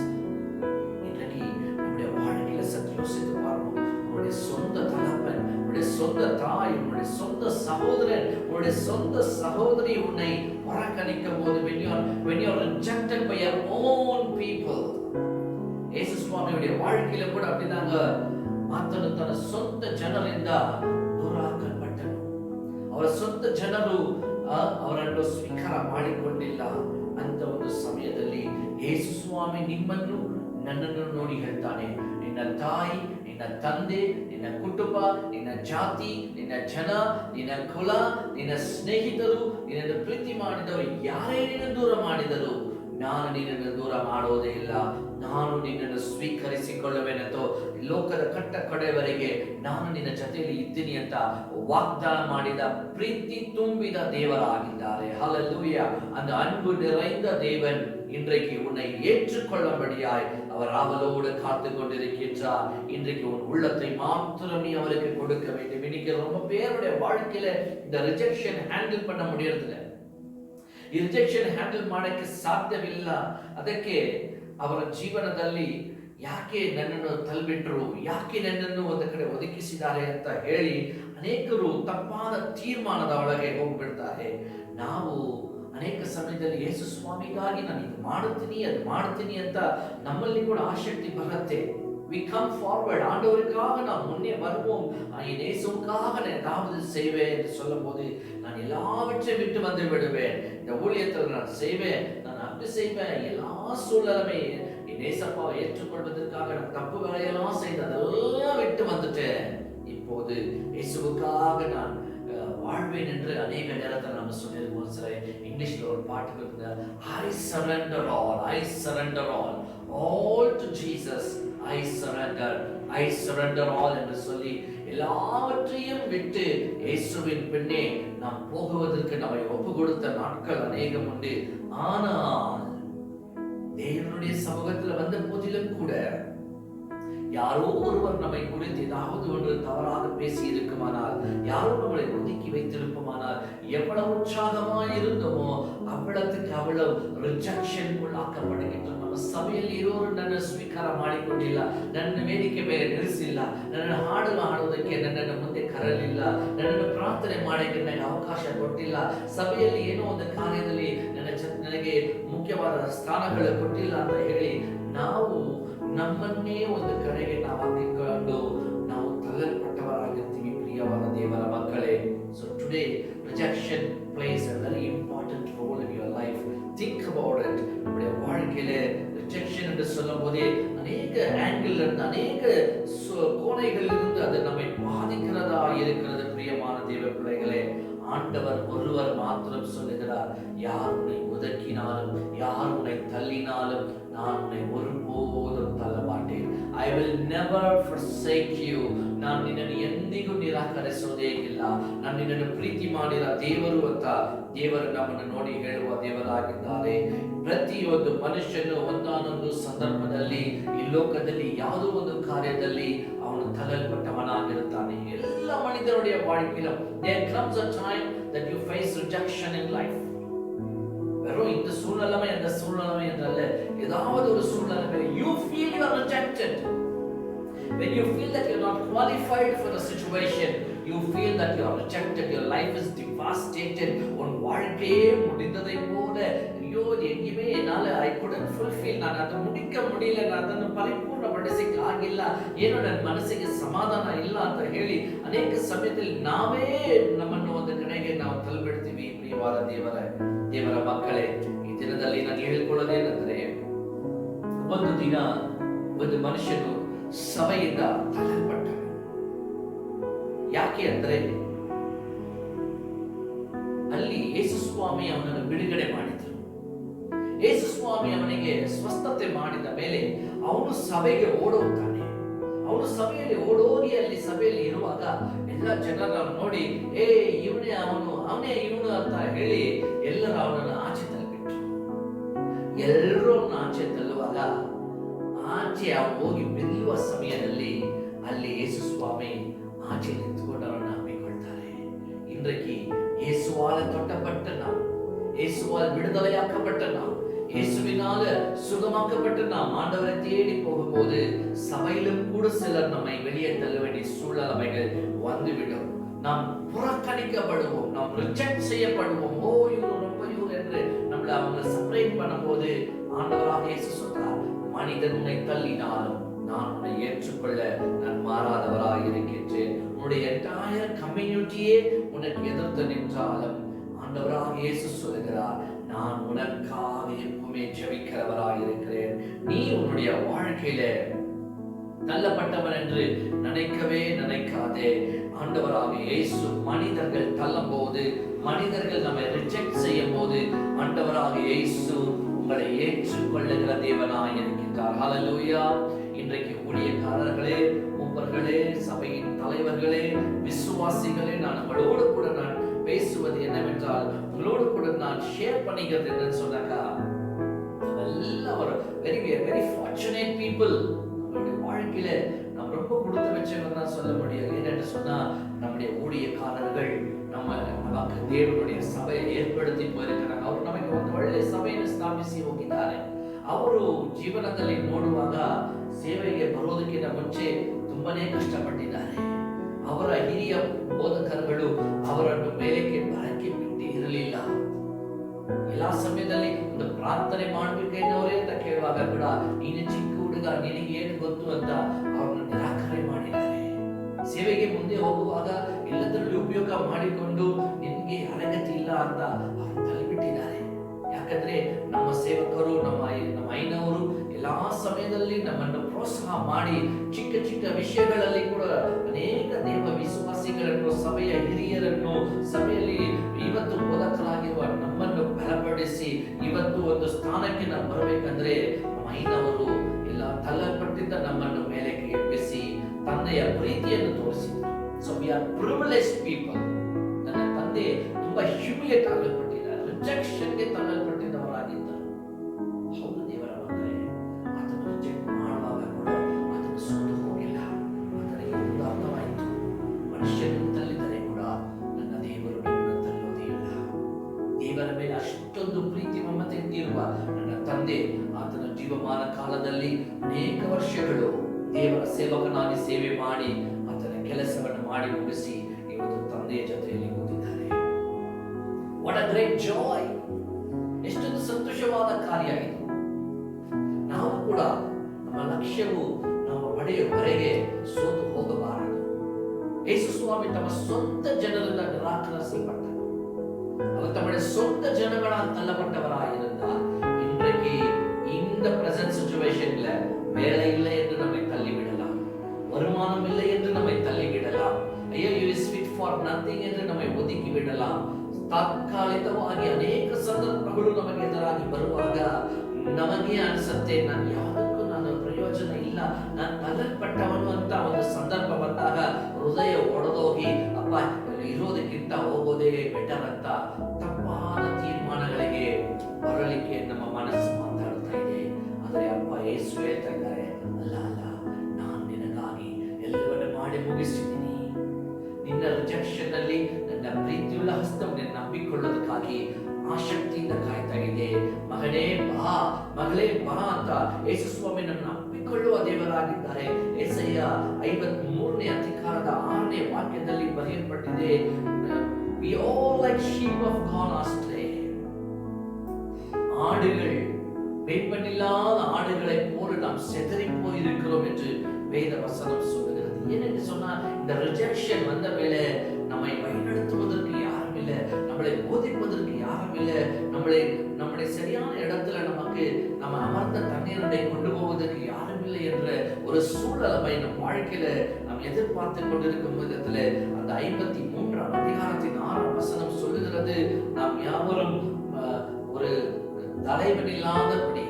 இன்னைக்கு நம்முடைய வாழ்க்கையில சற்று யோசித்து பார்ப்போம். உங்களுடைய சொந்த தகப்பன், உங்களுடைய சொந்த தாய், உங்களுடைய சொந்த சகோதரன், உங்களுடைய சொந்த சகோதரி உன்னை புறக்கணிக்கும் போது when you are rejected by your own people. ಯೇಸು ಸ್ವಾಮಿಯುடைய வாழ்க்கையில ಕೂಡ அப்படிதாங்க. ಆತನು ತನ್ನ ಸ್ವಂತ ಜನರಿಂದ ದೂರ ಹಾಕಲ್ಪಟ್ಟನು. ಅವರ ಸ್ವಂತ ಜನರು ಅವರನ್ನು ಸ್ವೀಕಾರ ಮಾಡಿಕೊಂಡಿಲ್ಲ. ಅಂತ ಒಂದು ಸಮಯದಲ್ಲಿ ಯೇಸು ಸ್ವಾಮಿ ನಿಮ್ಮನ್ನು ನನ್ನನ್ನು ನೋಡಿ ಹೇಳ್ತಾನೆ, ನಿನ್ನ ತಾಯಿ, ನಿನ್ನ ತಂದೆ, ನಿನ್ನ ಕುಟುಂಬ, ನಿನ್ನ ಜಾತಿ, ನಿನ್ನ ಜನ, ನಿನ್ನ ಕುಲ, ನಿನ್ನ ಸ್ನೇಹಿತರು, ನಿನ್ನನ್ನು ಪ್ರೀತಿ ಮಾಡಿದವರು ಯಾರೇ ನಿನ್ನನ್ನು ದೂರ ಮಾಡಿದರು, ನಾನು ನಿನ್ನನ್ನು ದೂರ ಮಾಡೋದೇ ಇಲ್ಲ. ನಾನು ನಿನ್ನನ್ನು ಸ್ವೀಕರಿಸಿಕೊಳ್ಳುವೆನೆಂದು ಲೋಕದ ಕಟ್ಟ ಕಡೆಯವರೆಗೆ ನಾನು ನಿನ್ನ ಜೊತೆಯಲ್ಲಿ ಇದ್ದೀನಿ ಅಂತ ವಾಗ್ದಾನ ಮಾಡಿದ ಪ್ರೀತಿ ತುಂಬಿದ தேவராகின்றாரே. ஹalleluya. அந்த அன்பு நிறைந்த தேவன் இன்றைக்கு உன்னை ஏற்றுக்கொள்ளும்படியாய் அவர் ஆவலோடு காத்து கொண்டிருக்கின்றார். இன்றைக்கு உன் உள்ளத்தை மாத்திரம் நீ அவருக்கு கொடுக்க வேண்டும். இன்னைக்கு ரொம்ப பேருடைய வாழ்க்கையில இந்த ரிஜெக்ஷன் ஹேண்டில் பண்ண முடியறதில்ல. ಈ ರಿಜೆಕ್ಷನ್ ಹ್ಯಾಂಡಲ್ ಮಾಡಕ್ಕೆ ಸಾಧ್ಯವಿಲ್ಲ. ಅದಕ್ಕೆ ಅವರ ಜೀವನದಲ್ಲಿ ಯಾಕೆ ನನ್ನನ್ನು ತಳ್ಳಿಬಿಟ್ರು, ಯಾಕೆ ನನ್ನನ್ನು ಒಂದು ಕಡೆ ಒದಗಿಸಿದ್ದಾರೆ ಅಂತ ಹೇಳಿ ಅನೇಕರು ತಪ್ಪಾದ ತೀರ್ಮಾನದ ಒಳಗೆ ಹೋಗ್ಬಿಡ್ತಾರೆ. ನಾವು ಅನೇಕ ಸಮಯದಲ್ಲಿ ಯೇಸು ಸ್ವಾಮಿಗಾಗಿ ನಾನು ಇದು ಮಾಡುತ್ತೀನಿ ಅದು ಮಾಡ್ತೀನಿ ಅಂತ ನಮ್ಮಲ್ಲಿ ಕೂಡ ಆಸಕ್ತಿ ಬರುತ್ತೆ. We come forward. ஆண்டவருக்காக நாம் முன்னே வருவோம். இயேசுவுக்காக நான் ஏதாவது செய்வேன் என்று சொல்லும்போது நான் எல்லாவற்றையும் விட்டு வந்து விடுவேன். இந்த ஊழியத்தில் நான் செய்வேன், நான் அப்படி செய்வேன், எல்லா சூழலுமே இயேசப்பாவை ஏற்றுக்கொள்வதற்காக நான் தப்பு வேலையெல்லாம் செய்து அதெல்லாம் விட்டு வந்துட்டேன். இப்போது இயேசுவுக்காக நான் வாழ்வேன் என்று அநேக நேரத்தில் நம்ம சொல்லியிருக்கோம். சில இங்கிலீஷ்ல ஒரு பாட்டு இருக்குங்க, I surrender all to Jesus. I surrender all என்று சொல்லி எல்லாவற்றையும் விட்டு இயேசுவின் பின்னே நாம் போகுவதற்கு நம்மை ஒப்பு கொடுத்த நாட்கள் அநேகம் உண்டு. ஆனால் தேவனுடைய சமூகத்தில் வந்த போதிலும் கூட யாரோ ஒருவர் நம்மை குறித்து ஏதாவது ஒன்று தவறாக பேசி இருக்குமானால், யாரோ நம்மளை ஒதுக்கி வைத்திருப்போமானால், எவ்வளவு உற்சாகமாய் இருந்தோமோ அவ்வளவுக்கு அவ்வளவு ರಿಜೆಕ್ಷನ್ உள்ளாக்கப்படுகின்றோம். ನಮ್ಮ ಸಭೆಯಲ್ಲಿ ಇರೋರು ನನ್ನ ಸ್ವೀಕಾರ ಮಾಡಿಕೊಂಡಿಲ್ಲ, ನನ್ನ ವೇದಿಕೆ ಮೇಲೆ ನಿಲ್ಲಿಸಿಲ್ಲ, ನನ್ನ ಹಾಡುವುದಕ್ಕೆ ನನ್ನನ್ನು ಮುಂದೆ ಕರೆಯಲಿಲ್ಲ, ನನ್ನನ್ನು ಪ್ರಾರ್ಥನೆ ಮಾಡಕ್ಕೆ ನನಗೆ ಅವಕಾಶ ಕೊಟ್ಟಿಲ್ಲ, ಸಭೆಯಲ್ಲಿ ಏನೋ ಒಂದು ಕಾರ್ಯದಲ್ಲಿ ನನಗೆ ಮುಖ್ಯವಾದ ಸ್ಥಾನಗಳು ಕೊಟ್ಟಿಲ್ಲ ಅಂತ ಹೇಳಿ ನಾವು ನಮ್ಮನ್ನೇ ಒಂದು ಕಡೆಗೆ ನಾವು ಹಾಕಿಕೊಂಡು ನಾವು ತಳ್ಳಲ್ಪಟ್ಟವರಾಗಿರ್ತೀವಿ. ಪ್ರಿಯವಾದ ದೇವರ ಮಕ್ಕಳೇ, so today rejection plays a very important role in your life. Think about it. நம்முடைய வாழ்க்கையில rejection என்று சொல்லும்போதே அநேக ஆங்கிள் இருந்து அநேக கோணைகள் இருந்து அது நம்மை பாதிக்கிறதா இருக்கிறது. பிரியமான தேவ பிள்ளைகளே, ஆண்டவர் ஒருவர் மாத்திரம் சொல்லுகிறார், யார் உன்னை ஒதுக்கினாலும் யார் உன்னை தள்ளினாலும் நான் உன்னை ஒருபோதும் தள்ள மாட்டேன். I will never forsake you. ನಾನು ನಿನ್ನನ್ನು ಎಂದಿಗೂ ನಿರಾಕರಿಸೋದೇ ಇಲ್ಲ. ನಾನು ನಿನ್ನನ್ನು ಪ್ರೀತಿ ಮಾಡಿದ ದೇವರು ಅಂತ ದೇವರು ನಮ್ಮನ್ನು ನೋಡಿ ಹೇಳುವ ದೇವರಾಗಿದ್ದಾರೆ. ಪ್ರತಿಯೊಂದು ಮನುಷ್ಯನು ಒಂದಾನೊಂದು ಸಂದರ್ಭದಲ್ಲಿ ಈ ಲೋಕದಲ್ಲಿ ಯಾವುದೋ ಒಂದು ಕಾರ್ಯದಲ್ಲಿ ಅವನು ತಳ್ಳಲ್ಪಟ್ಟವನಾಗಿರುತ್ತಾನೆ. ಎಲ್ಲ ಮನಿதருடைய வாழ்க்கையில there comes a time that you face rejection in life. வெறும் இந்த சூழ்நிலைமை அந்த சூழ்நிலைமை என்றல்ல, ஏதாவது ஒரு சூழ்நிலை you feel you are rejected. When you feel that you are not qualified for the situation, you feel that you are rejected, your life is devastated, உன் வாழ்க்கையே முடிந்ததை போல ಅಯ್ಯೋ ಹೆಂಗಿವೆ ನಾಳೆ ಐ ಕುಡಂಟ್ ಫುಲ್ಫಿಲ್, ನಾನು ಅದನ್ನು ಮುಡಿಕ ಮುಡಿಯಲ್ಲ, ನಾನು ಅದನ್ನು ಪರಿಪೂರ್ಣಪಡಿಸಕ್ಕೆ ಆಗಿಲ್ಲ, ಏನೋ ನನ್ನ ಮನಸ್ಸಿಗೆ ಸಮಾಧಾನ ಇಲ್ಲ ಅಂತ ಹೇಳಿ ಅನೇಕ ಸಮಯದಲ್ಲಿ ನಾವೇ ನಮ್ಮನ್ನು ಒಂದು ಕಡೆಗೆ ನಾವು ತಳ್ಳಿಬಿಡ್ತೀವಿ. ಪ್ರಿಯವಾದ ದೇವರ ಮಕ್ಕಳೇ, ಈ ದಿನದಲ್ಲಿ ನಾನು ಹೇಳ್ಕೊಳ್ಳೋದೇನೆಂದ್ರೆ, ಒಂದು ದಿನ ಒಂದು ಮನುಷ್ಯನು ಸಭೆಯಿಂದ ತಳ್ಳಲ್ಪಟ್ಟನು. ಯಾಕೆ ಅಂದ್ರೆ ಅಲ್ಲಿ ಯೇಸು ಸ್ವಾಮಿ ಅವನನ್ನು ಬಿಡುಗಡೆ ಮಾಡಿದರು. ಯೇಸು ಸ್ವಾಮಿ ಅವನಿಗೆ ಸ್ವಸ್ಥತೆ ಮಾಡಿದ ಮೇಲೆ ಅವನು ಸಭೆಗೆ ಓಡೋಗ್ತಾನೆ. ಅವನು ಸಭೆಯಲ್ಲಿ ಓಡೋಗಿ ಅಲ್ಲಿ ಸಭೆಯಲ್ಲಿ ಇರುವಾಗ ಎಲ್ಲ ಜನರ ನೋಡಿ ಇವನೇ ಇವನು ಅಂತ ಹೇಳಿ ಎಲ್ಲರೂ ಅವನನ್ನು ಆಚೆ ತಳ್ಳಿಬಿಟ್ರು. ಎಲ್ಲರೂ ಆಚೆ ತಳ್ಳುವಾಗ ಆಚೆ ಅವನು ಹೋಗಿ ಬಿಲ್ಲುವ ಸಮಯದಲ್ಲಿ ಅಲ್ಲಿ ಯೇಸು ಸ್ವಾಮಿ ಆಚೆ ನಿಂತುಕೊಂಡು ಅವರನ್ನು ಹಮ್ಮಿಕೊಳ್ತಾರೆ. இன்றைக்கு இயேசுவால் தொட்டப்பட்ட நாம், இயேசுவால் விடுதலையாக்கப்பட்ட நாம், இயேசுவினால சுகமாக்கப்பட்ட நாம் ஆண்டவரை தேடி போகும்போது சபையிலும் கூட சிலர் நம்மை வெளியே தள்ள வேண்டிய சூழ்நிலைகள் வந்துவிடும். நாம் புறக்கணிக்கப்படுவோம், நாம் ரிஜெக்ட் செய்யப்படுவோம். இவர் ரொம்ப என்று நம்மளை அவங்க செப்பரேட் பண்ணும்போது ஆண்டவராக இயேசு சொல்றார், மனிதன் உன்னை தள்ளினாலும் நான் உன்னை ஏற்றுக்கொள்ள நான் மாறாதவராக இருக்கின்றேன். உன்னுடைய என்டையர் கம்யூனிட்டியே உனக்கு எதிர்த்து நின்றாலும் ஆண்டவராக இயேசு சொல்கிறார், நான் உனக்காக எப்பவுமே ஜெபிக்கிறவராக இருக்கிறேன். நீ உன்னுடைய வாழ்க்கையில தள்ளப்பட்டவன் என்று நினைக்காதே. ஆண்டவராக இயேசு மனிதர்கள் தள்ளும் போது, மனிதர்கள் நம்மை ரிஜெக்ட் செய்யும் போது ஆண்டவராக இயேசு உங்களை ஏற்றுக்கொள்ளுகிற தேவனாய் இருக்கின்றார். ஹல்லேலூயா. இன்றைக்கு ஊழியக்காரர்களே, மூப்பர்களே, சபையின் தலைவர்களே, விசுவாசிகளே, நான் உங்களோடு கூட நான் பேசுவது என்னவென்றால், உங்களோடு கூட நான் ஷேர் பண்ணிக்கிறது என்னன்னு சொன்னாக்கா, எல்லாம் ஒரு வெரி ஃபார்ச்சுனேட் பீப்புள். நம்மளுடைய வாழ்க்கையில நம்ம ரொம்ப கொடுத்து வச்சவங்க தான் சொல்ல முடியாது. என்னென்னு சொன்னா, நம்முடைய ஊழியக்காரர்கள் நமக்கு ದೇವರುடைய ಸಭೆயை ಏರ್ಪಡಿಸಿ போயிருக்கிறாங்க. ಅವರು ನಮಗೆ ಒಂದು ಒಳ್ಳೆ ಸಭೆಯನ್ನು ಸ್ಥಾಪಿಸಿ ಹೋಗಿದ್ದಾರೆ. ಅವರು ಜೀವನದಲ್ಲಿ ನೋಡುವಾಗ ಸೇವೆಗೆ ಬರೋದಕ್ಕಿಂತ ಮುಂಚೆ ತುಂಬಾನೇ ಕಷ್ಟಪಟ್ಟಿದ್ದಾರೆ. ಅವರ ಹಿರಿಯ ಬೋಧಕರುಗಳು ಅವರನ್ನು ಮೇಲಕ್ಕೆ ಬರಕ್ಕೆ ಬಿಟ್ಟಿರಲಿಲ್ಲ. ಎಲ್ಲಾ ಸಮಯದಲ್ಲಿ ಒಂದು ಪ್ರಾರ್ಥನೆ ಮಾಡಬೇಕೇನವರೇ ಅಂತ ಕೇಳುವಾಗ ಕೂಡ, ನೀನು ಚಿಕ್ಕ ಹುಡುಗ, ನಿನಗೆ ಏನು ಗೊತ್ತು ಅಂತ ಅವ್ರನ್ನ ನಿರಾಕರಣೆ ಮಾಡಿದ್ದಾರೆ. ಸೇವೆಗೆ ಮುಂದೆ ಹೋಗುವಾಗ ಎಲ್ಲದರಲ್ಲಿ ಉಪಯೋಗ ಮಾಡಿಕೊಂಡು ನಿನ್ಗೆ ಅರಗತಿ ಇಲ್ಲ ಅಂತ ಅವ್ರು ತಳ್ಳಿಬಿಟ್ಟಿದ್ದಾರೆ. ಯಾಕಂದ್ರೆ ನಮ್ಮ ಸೇವಕರು, ನಮ್ಮ ಐನವರು ಎಲ್ಲಾ ಸಮಯದಲ್ಲಿ ನಮ್ಮನ್ನು ಪ್ರೋತ್ಸಾಹ ಮಾಡಿ ಚಿಕ್ಕ ಚಿಕ್ಕ ವಿಷಯಗಳಲ್ಲಿ ಕೂಡ ಅನೇಕ ದೇವ ವಿಶ್ವಾಸಿಗಳನ್ನು, ಸಭೆಯ ಹಿರಿಯರನ್ನು, ಸಭೆಯಲ್ಲಿ ಇವತ್ತು ಬೋಧಕರಾಗಿರುವ ನಮ್ಮನ್ನು ಬಲಪಡಿಸಿ ಇವತ್ತು ಒಂದು ಸ್ಥಾನಕ್ಕೆ ನಾವು ಬರಬೇಕಂದ್ರೆ ಐನವರು ಎಲ್ಲ ತಳ್ಳಲ್ಪಟ್ಟಿದ್ದ ನಮ್ಮನ್ನು ಮೇಲಕ್ಕೆ ಎಬ್ಬಿಸಿ ತಂದೆಯ ಪ್ರೀತಿಯನ್ನು ತೋರಿಸಿದರು. So we are privileged people. ನನ್ನ ತಂದೆ ತುಂಬಾ ಹ್ಯೂಮಿಲೇಟ್ ಆಗಲ್ಪಟ್ಟಿದ್ದಾರೆ, ರಿಜೆಕ್ಷನ್ಗೆ ತಳ್ಳಲ್ಪಟ್ಟಿದ್ದವರಾಗಿದ್ದರು. ಹೌದು ದೇವರ ಮಕ್ಕಳೇ, ಅದನ್ನು ರಿಜೆಕ್ಟ್ ಮಾಡುವಾಗ ಕೂಡ ಅದನ್ನು ಸೋತು ಹೋಗಿಲ್ಲ. ಅದಕ್ಕೆ ಒಂದು ಅರ್ಥವಾಯಿತು, ಮನುಷ್ಯರನ್ನು ತಳ್ಳಿದರೆ ಕೂಡ ನನ್ನ ದೇವರು ನನ್ನನ್ನು ತಳ್ಳೋದೇ ಇಲ್ಲ. ದೇವರ ಮೇಲೆ ಅಷ್ಟೊಂದು ಪ್ರೀತಿ ಮಮತೆ ಇಟ್ಟಿರುವ ನನ್ನ ತಂದೆ ಆತನ ಜೀವಮಾನ ಕಾಲದಲ್ಲಿ ಅನೇಕ ವರ್ಷಗಳು ದೇವರ ಸೇವಕನಾಗಿ ಸೇವೆ ಮಾಡಿ ಆತನ ಕೆಲಸವನ್ನು ಮಾಡಿ ಮುಗಿಸಿ ಇವತ್ತು ತಂದೆಯ ಜೊತೆಯಲ್ಲಿ ಕೂತಿದ್ದಾರೆ. What a great Joy! ಎಷ್ಟೊಂದು ಸಂತೋಷವಾದ ಕಾರ್ಯ ಇದು. ನಾವು ಕೂಡ ನಮ್ಮ ಲಕ್ಷ್ಯವು ನಾವು ಪಡೆಯುವವರೆಗೆ ಸೋತು ಹೋಗಬಾರದು. ಯೇಸು ಸ್ವಾಮಿ ತಮ್ಮ ಸ್ವಂತ ಜನರಿಂದ ನಿರಾಕರಿಸಲ್ಪಟ್ಟರು. ಅವರು ತಮ್ಮ ಸ್ವಂತ ಜನಗಳ ತಳ್ಳப்பட்டவராயிருந்த இன்றைக்கு இந்த பிரசன்ட் சிச்சுவேஷன்ல வேலை இல்லை என்று நம்மை தள்ளிவிடலாம், வருமானம் இல்லை என்று நம்மை தள்ளிவிடலாம், ஐயோ you is fit for nothing என்று நம்மை ஒதுக்கி விடலாம். ತಾತ್ಕಾಲಿಕವಾಗಿ ಅನೇಕ ಸಂದರ್ಭಗಳು ನಮಗೆ ಎದುರಾಗಿ ಬರುವಾಗ ನಮಗೆ ಅನಿಸುತ್ತೆ, ನಾನು ಪ್ರಯೋಜನ ಇಲ್ಲ, ನಾನು ತಳ್ಳಲ್ಪಟ್ಟವನು ಅಂತ ಒಂದು ಸಂದರ್ಭ ಬಂದಾಗ ಹೃದಯ ಒಡೆದೋಗಿ ಅಪ್ಪ ಇರೋದಕ್ಕಿಂತ ಹೋಗೋದೇ ಬೆಟರ್ ಅಂತ ತಪ್ಪಾದ ತೀರ್ಮಾನಗಳಿಗೆ ಬರಲಿಕ್ಕೆ ನಮ್ಮ ಮನಸ್ಸು ಮಾತಾಡ್ತಾ ಇದೆ. ಆದರೆ ಅಪ್ಪ ಯೇಸು ಹೇಳ್ತಾ ಇದ್ದಾರೆ, ಅಲ್ಲ ನಾನು ನಿನಗಾಗಿ ಎಲ್ಲವನ್ನ ಮಾಡಿ ಮುಗಿಸಿದ್ದೀನಿ. ನಿನ್ನ ರಿಜೆಕ್ಷನ್ ಅಲ್ಲಿ ನನ್ನ ಪ್ರೀತಿಯುಳ್ಳ ಹಸ್ತವನ್ನು ನಂಬಿಕೊಳ್ಳೋದಕ್ಕಾಗಿ ಆಸಕ್ತಿಯಿಂದ ಕಾಯ್ತಾ ಇದೆ. ಮಗನೇ ಬಾ, ಮಗಳೇ ಬಾ ಅಂತ ಯೇಸು ಸ್ವಾಮಿ ನನ್ನ ನಂಬಿಕೊಳ್ಳುವ ದೇವರಾಗಿದ್ದಾರೆ. ಯೆಶಾಯ 53ನೇ ಅಧಿಕಾರದ 6ನೇ ವಾಕ್ಯದಲ್ಲಿ ಬರೆಯಲ್ಪಟ್ಟಿದೆ, we all like sheep have gone astray. ஆடுகள் மேய்ப்பனில்லாத ஆடுகளைப் போல நாம் சிதறி போயிருக்கிறோம் என்று வேத வசனம் சொல்லுகிறது. ஏனென்று சொன்னால் இந்த ரிஜெக்ஷன் வந்த வேளை நம்மை வழிநடத்துவதற்கு யாரும் இல்லை, நம்மளை போதிப்பதற்கு யாரும் இல்லை, நம்மளை சரியான இடத்துல நம்ம அமர்ந்த தண்ணீரை கொண்டு போவதற்கு யாரும் இல்லை என்ற ஒரு சூழலை நம் வாழ்க்கையில நாம் எதிர்பார்த்து கொண்டிருக்கும் விதத்துல அந்த 53ஆம் அதிகாரத்தின் 6ஆம் வசனம் சொல்லுகிறது, நாம் யாவரும் ஒரு தலைவன் இல்லாதபடி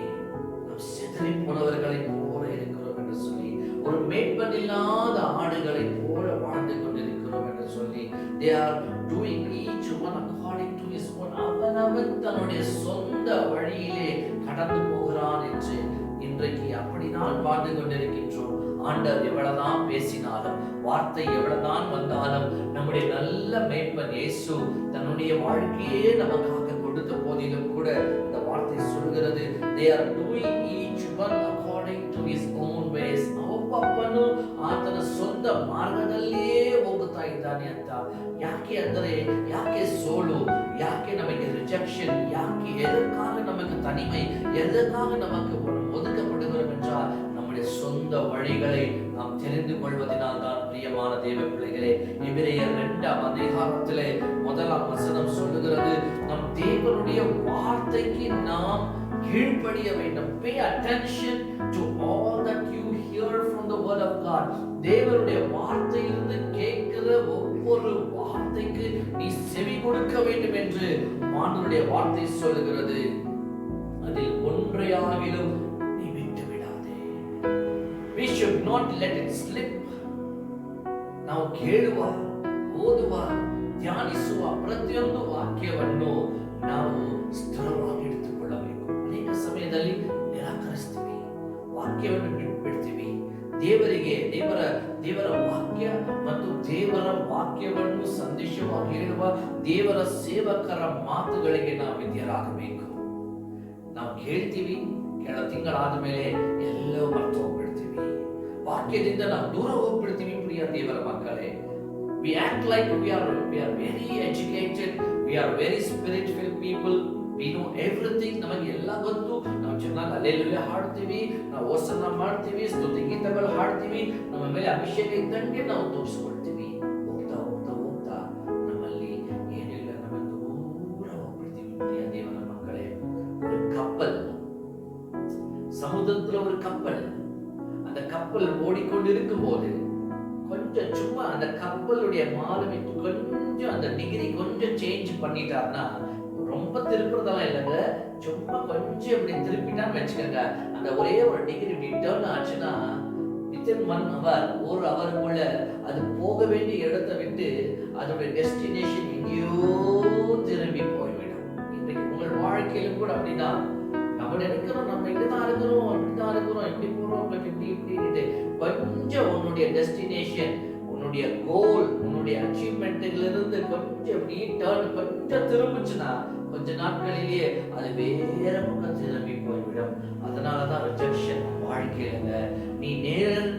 நாம் சிதறி போனவர்களை போல இருக்கிறோம் என்று சொல்லி, ஒரு மேய்ப்பன் இல்லாத ஆடுகளை போல வாழ்ந்து கொண்டிருக்கிறோம் என்று சொல்லி, they are doing each one according to his own, அவனவன் தன்னுடைய சொந்த வழியிலே கடந்து போகிறான் என்று இன்றைக்கு அப்படி நான் வாழ்ந்து கொண்டிருக்கின்றோம். ஆண்டவர் எவ்வளவுதான் பேசினாலும், வார்த்தை எவ்வளவுதான் வந்தாலும், நம்முடைய நல்ல மேய்ப்பன் இயேசு தன்னுடைய வாழ்க்கையே நமக்காக கொடுத்த போதிலும் கூட இந்த வார்த்தை சொல்கிறது, they are doing each one according to his own ways. ಒಬ್ಬೊಬ್ಬನು ಆತನ ಸ್ವಂತ ಮಾರ್ಗದಲ್ಲಿಯೇ ಹೋಗುತ್ತಾ ಇದ್ದಾನೆ ಅಂತ. ಯಾಕೆ ಅಂದರೆ, ಯಾಕೆ ಸೋಲು, ಯಾಕೆ ನಮಗೆ ರಿಜೆಕ್ಷನ್, ಯಾಕೆ எதற்காக நமக்கு தனிமை, எதற்காக நமக்கு ஒதுக்கப்படுகிறோம் என்றால் நம்முடைய சொந்த வழிகளை நாம் தெரிந்து கொள்வதனால் தான். பிரியமான தேவ பிள்ளைகளே, எபிரேயர் 2ஆம் அதிகாரத்திலே 1ஆம் வசனம் சொல்லுகிறது, நம் தேவனுடைய வார்த்தைக்கு நாம் கீழ்ப்படிய வேண்டும். Pay attention to all that you hear from the word of God. தேவனுடைய வார்த்தையிலிருந்து கேட்கிற ஒவ்வொரு வார்த்தைக்கு நீ செவி கொடுக்க வேண்டும் என்று ஆண்டவருடைய வார்த்தை சொல்லுகிறது. அதில் ஒன்றையாகிலும் நீ விட்டு விடாதே. We should not let it slip. ನಾವು ಕೇಳುವ, ಓದುವ, ಧ್ಯಾನಿಸುವ ಪ್ರತಿಯೊಂದು ವಾಕ್ಯವನ್ನು ನಾವು ಸ್ಥಿರವಾಗಿ ಇಟ್ಟುಕೊಳ್ಳಬೇಕು. ಅನೇಕ ಸಮಯದಲ್ಲಿ ನಿರಾಕರಿಸ್ತೀವಿ, ವಾಕ್ಯವನ್ನು ಬಿಡ್ತೀವಿ. ದೇವರ ವಾಕ್ಯ ಮತ್ತು ದೇವರ ವಾಕ್ಯವನ್ನು ಸಂದೇಶವಾಗಿ ಹೇಳುವ ದೇವರ ಸೇವಕರ ಮಾತುಗಳಿಗೆ ನಾವು ವಿಧೇಯರಾಗಬೇಕು. ನಾವು ಕೇಳ್ತೀವಿ, ಕೆಲ ತಿಂಗಳಾದ ಮೇಲೆ ಎಲ್ಲವೂ ಮರೆತು ಹೋಗ್ಬಿಡ್ತೀವಿ. ವಾಕ್ಯದಿಂದ ನಾವು ದೂರ ಹೋಗ್ಬಿಡ್ತೀವಿ. ಪ್ರಿಯ ದೇವರ ಮಕ್ಕಳೇ, we act like we are very educated, we are very spirit-filled people, we know everything, ನಮಗೆ ಎಲ್ಲ ಗೊತ್ತು, ನಾವು ಚೆನ್ನಾಗಿ ಹಲ್ಲೆಲೂಯಾ ಹಾಡ್ತೀವಿ, ನಾವು ಹೋಸನ್ನ ಮಾಡ್ತೀವಿ, ಸ್ತುತಿ ಗೀತಗಳು ಹಾಡ್ತೀವಿ, ನಮ್ಮ ಮೇಲೆ ಅಭಿಷೇಕ ಇದ್ದಂಗೆ ನಾವು ತೋರಿಸ್ಕೊಳ್ತೀವಿ. ಹೋಗ್ತಾ ಹೋಗ್ತಾ ಹೋಗ್ತಾ ನಮ್ಮಲ್ಲಿ ಏನಿಲ್ಲ, ನಮ್ಮ ದೂರ ಹೋಗ್ಬಿಡ್ತೀವಿ. ಪ್ರಿಯ ದೇವರ ಮಕ್ಕಳೇ, ஒரு கப்பல், சமுத்திரத்துல ஒரு கப்பல், அந்த கப்பல் ஓடிக்கொண்டிருக்கும் போது கொஞ்சம் சும்மா அந்த கப்பலுடைய மாலுமி கொஞ்சம் அந்த டிகிரி கொஞ்சம் சேஞ்ச் பண்ணிட்டாருன்னா, ரொம்ப திருப்புறதெல்லாம் இல்லைங்க, சும்மா கொஞ்சம் இப்படி திருப்பிட்டான்னு வச்சுக்கோங்க, அந்த ஒரே ஒரு டிகிரி இப்படி டர்ன் ஆச்சுன்னா வித்தின் 1 hour, ஒரு அவருக்குள்ள அது போக வேண்டிய இடத்தை விட்டு அதோடைய டெஸ்டினேஷன் எங்கேயோ திரும்பி போய்விடும். இன்றைக்கு உங்கள் வாழ்க்கையிலும் கூட அப்படின்னா, நம்ம நினைக்கிறோம் நம்ம இங்கதான் இருக்கிறோம், அப்படிதான் இருக்கிறோம், எப்படி போறோம், இப்படி கொஞ்சம் உன்னுடைய டெஸ்டினேஷன், உன்னுடைய கோல், உன்னுடைய அச்சீவ்மெண்ட்ல இருந்து கொஞ்சம் இப்படி டர்ன் கொஞ்சம் திரும்பிச்சுன்னா கொஞ்ச நாட்களிலேயே அது வேற பக்கம் திரும்பி போய்விடும். அதனாலதான் ரிஜெக்ஷன் வாழ்க்கையில நீ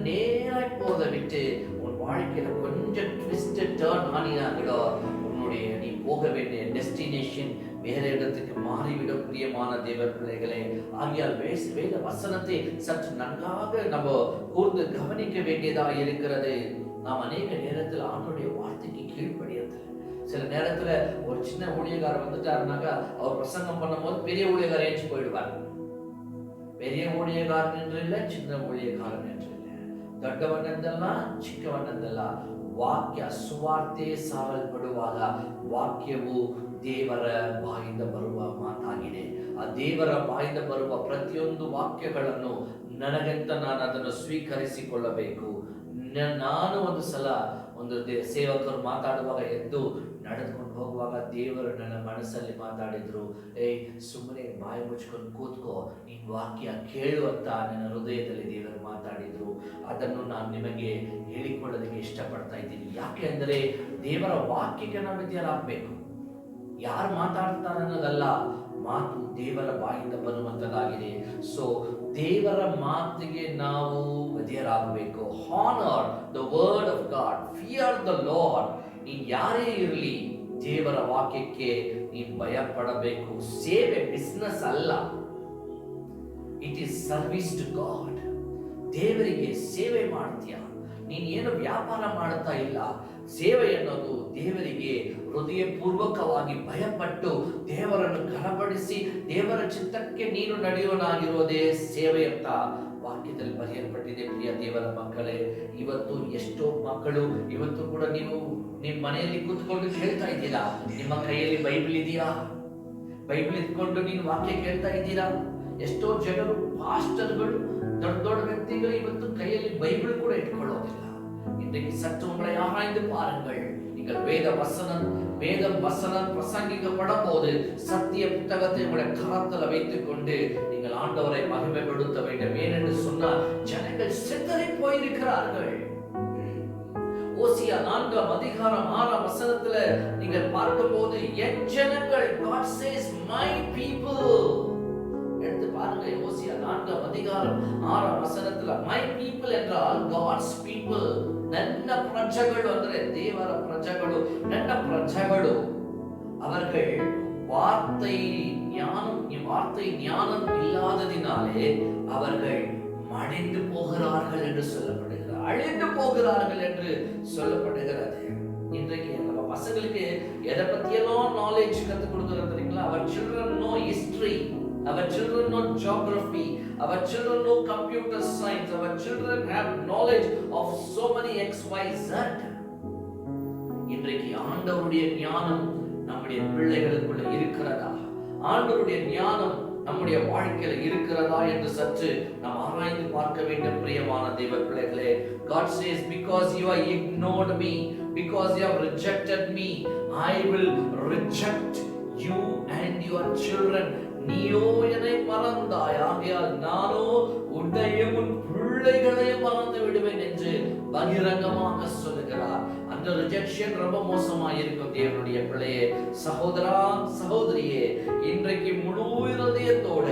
நேரா போத விட்டு உன் வாழ்க்கையில கொஞ்சம் ட்விஸ்ட் டர்ன் ஆனினாங்களோ உன்னுடைய நீ போக வேண்டிய டெஸ்டினேஷன் வேற இடத்துக்கு மாறிவிடும். பிரியமான தேவ பிள்ளைகளே, ஆகியால் வேத வசனத்தை சற்று நன்றாக நம்ம கூர்ந்து கவனிக்க வேண்டியதாக இருக்கிறது. நாம் அநேக நேரத்தில் ஆண்டவருடைய வார்த்தைக்கு கீழ்ப்படியதில்லை. சில நேரத்துல ஒரு சின்ன ஊழியக்காரர் வந்துட்டாருனாக்கா அவர் பிரசங்கம் பண்ணும் போது பெரிய ஊழியக்காரர் ஏஞ்சி போயிடுவார். பெரிய ஊழியக்காரன் என்று இல்லை, சின்ன ஊழியக்காரன் என்று இல்லை, ದೊಡ್ಡವನೆಂದಲ್ಲ ಚಿಕ್ಕವನೆಂದಲ್ಲ, ವಾಕ್ಯ ಸುವಾರ್ತೆ ಸಾರಲ್ಪಡುವಾಗ ವಾಕ್ಯವು ದೇವರ ಬಾಯಿಂದ ಬರುವ ಮಾತಾಗಿದೆ. ಆ ದೇವರ ಬಾಯಿಂದ ಬರುವ ಪ್ರತಿಯೊಂದು ವಾಕ್ಯಗಳನ್ನು ನನಗಂತ ನಾನು ಅದನ್ನು ಸ್ವೀಕರಿಸಿಕೊಳ್ಳಬೇಕು. ನಾನು ಒಂದು ಸಲ ಒಂದು ಸೇವಕರು ಮಾತಾಡುವಾಗ ಎದ್ದು ನಡೆದುಕೊಂಡು ಹೋಗುವಾಗ ದೇವರು ನನ್ನ ಮನಸ್ಸಲ್ಲಿ ಮಾತಾಡಿದ್ರು, ಸುಮ್ಮನೆ ಬಾಯಿ ಮುಚ್ಕೊಂಡು ಕೂತ್ಕೋ, ನೀನ್ ವಾಕ್ಯ ಕೇಳು ಅಂತ ನನ್ನ ಹೃದಯದಲ್ಲಿ ದೇವರು ಮಾತಾಡಿದ್ರು. ಅದನ್ನು ನಾನು ನಿಮಗೆ ಹೇಳಿಕೊಳ್ಳೋದಕ್ಕೆ ಇಷ್ಟಪಡ್ತಾ ಇದ್ದೀನಿ. ಯಾಕೆ ಅಂದರೆ ದೇವರ ವಾಕ್ಯಕ್ಕೆ ನಾವು ವಿಧೇಯರಾಗಬೇಕು. ಯಾರು ಮಾತಾಡ್ತಾರೆ ಅನ್ನೋದಲ್ಲ, ಮಾತು ದೇವರ ಬಾಯಿಂದ ಬರುವಂತದ್ದಾಗಿದೆ. ಸೊ ದೇವರ ಮಾತಿಗೆ ನಾವು ವಿಧೇಯರಾಗಬೇಕು. Honour the word of God, fear the Lord. ನೀನ್ ಯಾರೇ ಇರಲಿ ದೇವರ ವಾಕ್ಯಕ್ಕೆ ನೀನ್ ಭಯ ಪಡಬೇಕು. ಸೇವೆ ಬಿಸ್ನೆಸ್ ಅಲ್ಲ. It is service to God. ದೇವರಿಗೆ ಸೇವೆ ಮಾಡ್ತೀಯ. ನೀನೇನು ವ್ಯಾಪಾರ ಮಾಡ್ತಾ ಇಲ್ಲ. ಸೇವೆ ಅನ್ನೋದು ದೇವರಿಗೆ ಹೃದಯಪೂರ್ವಕವಾಗಿ ಭಯಪಟ್ಟು ದೇವರನ್ನು ಘನಪಡಿಸಿ ದೇವರ ಚಿತ್ತಕ್ಕೆ ನೀನು ನಡೆಯೋನಾಗಿರೋದೇ ಸೇವೆ ಅಂತ ವಾಕ್ಯದಲ್ಲಿ ಬರೆಯಲ್ಪಟ್ಟಿದೆ. ಪ್ರಿಯ ದೇವರ ಮಕ್ಕಳೇ, ಇವತ್ತು ಎಷ್ಟೋ ಮಕ್ಕಳು ಇವತ್ತು ಕೂಡ ನೀವು ನಿಮ್ಮ ಮನೆಯಲ್ಲಿ ಕೂತ್ಕೊಂಡು ಕೇಳ್ತಾ ಇದ್ದೀರಾ, ನಿಮ್ಮ ಕೈಯಲ್ಲಿ ಬೈಬಲ್ ಇದೆಯಾ? ಬೈಬಲ್ ಇಟ್ಕೊಂಡು ನೀನು ವಾಕ್ಯ ಕೇಳ್ತಾ ಇದ್ದೀರಾ? ಎಷ್ಟೋ ಜನರು ಪಾಸ್ಟರ್ಗಳು ದೊಡ್ಡ ದೊಡ್ಡ ವ್ಯಕ್ತಿಗಳು ಇವತ್ತು கையில் பைபிள் கூட இட்டுக்கொள்வதில்லை. இன்றைக்கு சற்று உங்களை ஆராய்ந்து பாருங்கள். நீங்கள் வேதம் வசனம் பிரசங்கிக்கப்படும் போது சத்திய புத்தகத்தை உங்களை கரத்தில் வைத்துக் கொண்டு நீங்கள் ஆண்டவரை மகிமைப்படுத்த வேண்டும். ஏனென்று சொன்னால் ஜனங்கள் சிதறி போயிருக்கிறார்கள். ஓசியா 4ஆம் அதிகாரம் 6ஆம் வசனத்துல நீங்கள் பார்க்கும்போது என் ஜனங்கள், God says my people. எடுத்து பாருங்க, ஓசியா 4ஆம் அதிகாரம் 6ஆம் வசனத்துல my people என்றால் God's people. ನನ್ನ ಪ್ರಜೆಗಳು ಅಂದ್ರೆ ದೇವರ ಪ್ರಜೆಗಳು, ನನ್ನ ಪ್ರಜೆಗಳು. அவர்கள் வார்த்தை ஞானம் இல்லாததினாலே அவர்கள் மடிந்து போகிறார்கள் என்று சொல்லப்படுகிறது, அழிந்து போகிறார்கள் என்று சொல்லப்படுகிறது. இன்றைக்கு நம்ம பசங்களுக்கு எதை பத்தியெல்லாம் நாலேஜ் கற்றுக் கொடுக்குறது தெரியுங்களா? our children know history, our children know geography, our children know computer science, our children have knowledge of so many XYZ. இன்றைக்கு ஆண்டவருடைய ஞானம் நம்முடைய பிள்ளைகளுக்குள்ள இருக்கிறதா? ஆண்டவருடைய ஞானம் நம்முடைய வாழ்க்கையில இருக்கிறதா என்று சற்று நாம் ஆராய்ந்து பார்க்க வேண்டும். பிரியமான தேவ பிள்ளைகளே, God says, because you have ignored me, because you have rejected me, I will reject you and your children. நீயோ என்னை மறந்தாய், ஆகையால் நானோ உன்னையும் உன் பிள்ளைகளையும் மறந்து விடுவேன் என்று பகிரங்கமாக சொல்லுகிறார். அந்த ரிஜெக்ஷன் ரொம்ப மோசமா இருக்கும். தேவனுடைய பிள்ளையே, சகோதரா சகோதரியே, இன்றைக்கு முழு இருதயத்தோட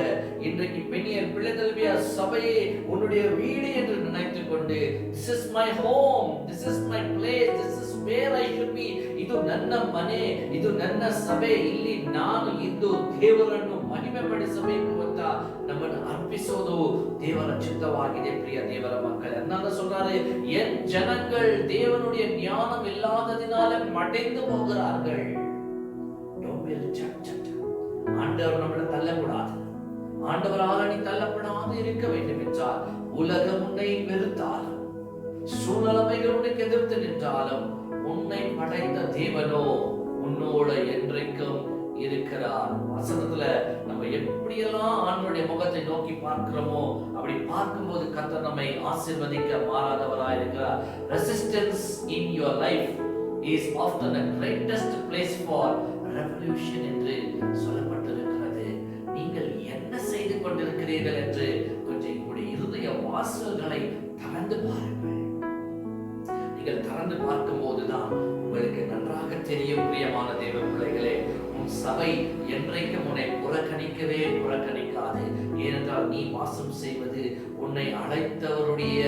இன்றைக்கு பெண்ணியர் பிள்ளைதல்வியா சபையே உன்னுடைய வீடு என்று நினைத்துக் கொண்டு this is my home, this is my place, this is where I should be, ಇದು ನನ್ನ ಮನೆ, ಇದು ನನ್ನ ಸಭೆ, ಇಲ್ಲಿ ನಾನು ಇದ್ದು ದೇವರನ್ನು ಮಹಿಮೆಪಡಿಸಬೇಕು ಅಂತ ನಮ್ಮನ್ನು ಅರ್ಪಿಸೋದು ದೇವರ ಚಿತ್ತವಾಗಿದೆ. ಪ್ರಿಯ ದೇವರ ಮಕ್ಕಳೇ, அதனால சொல்றாரு, என் ஜனங்கள் தேவனுடைய ஞானம் இல்லாததினால மடிந்து போகிறார்கள். Don't be rejected. ஆண்டவர் நம்மளை தள்ளக்கூடாது. ஆண்டவரால் நீ தள்ளப்படாது இருக்க வேண்டும் என்றால், உலகம் உன்னை வெறுத்தாலும் சூழ்நிலைகள் உனக்கு எதிர்த்து நின்றாலும் உன்னை படைத்த தேவனோ உன்னோட என்றைக்கும் இருக்கிறார். வசனத்துல நம்ம எப்படியெல்லாம் ஆண்டவருடைய முகத்தை நோக்கி பார்க்கிறோமோ அப்படி பார்க்கும்போது கர்த்தர் நம்மை ஆசீர்வதிக்க மாறாதவராய் இருக்கிறார். Resistance in your life is often the greatest place for revolution என்று சொல்லப்பட்டிருக்கிறது. நீங்கள் என்ன செய்து கொண்டிருக்கிறீர்கள் என்று கொஞ்சம் உங்களுடைய இருதய வாசல்களை திறந்து பாருங்கள். நீங்கள் திறந்து பார்க்கும் போதுதான் உங்களுக்கு நன்றாக தெரியும். பிரியமான தேவ பிள்ளைகளே, உன் சபை என்றைக்கும் உன்னை புறக்கணிக்கவே புறக்கணிக்காது. ஏனென்றால் நீ வாசம் செய்வது உன்னை அழைத்தவருடைய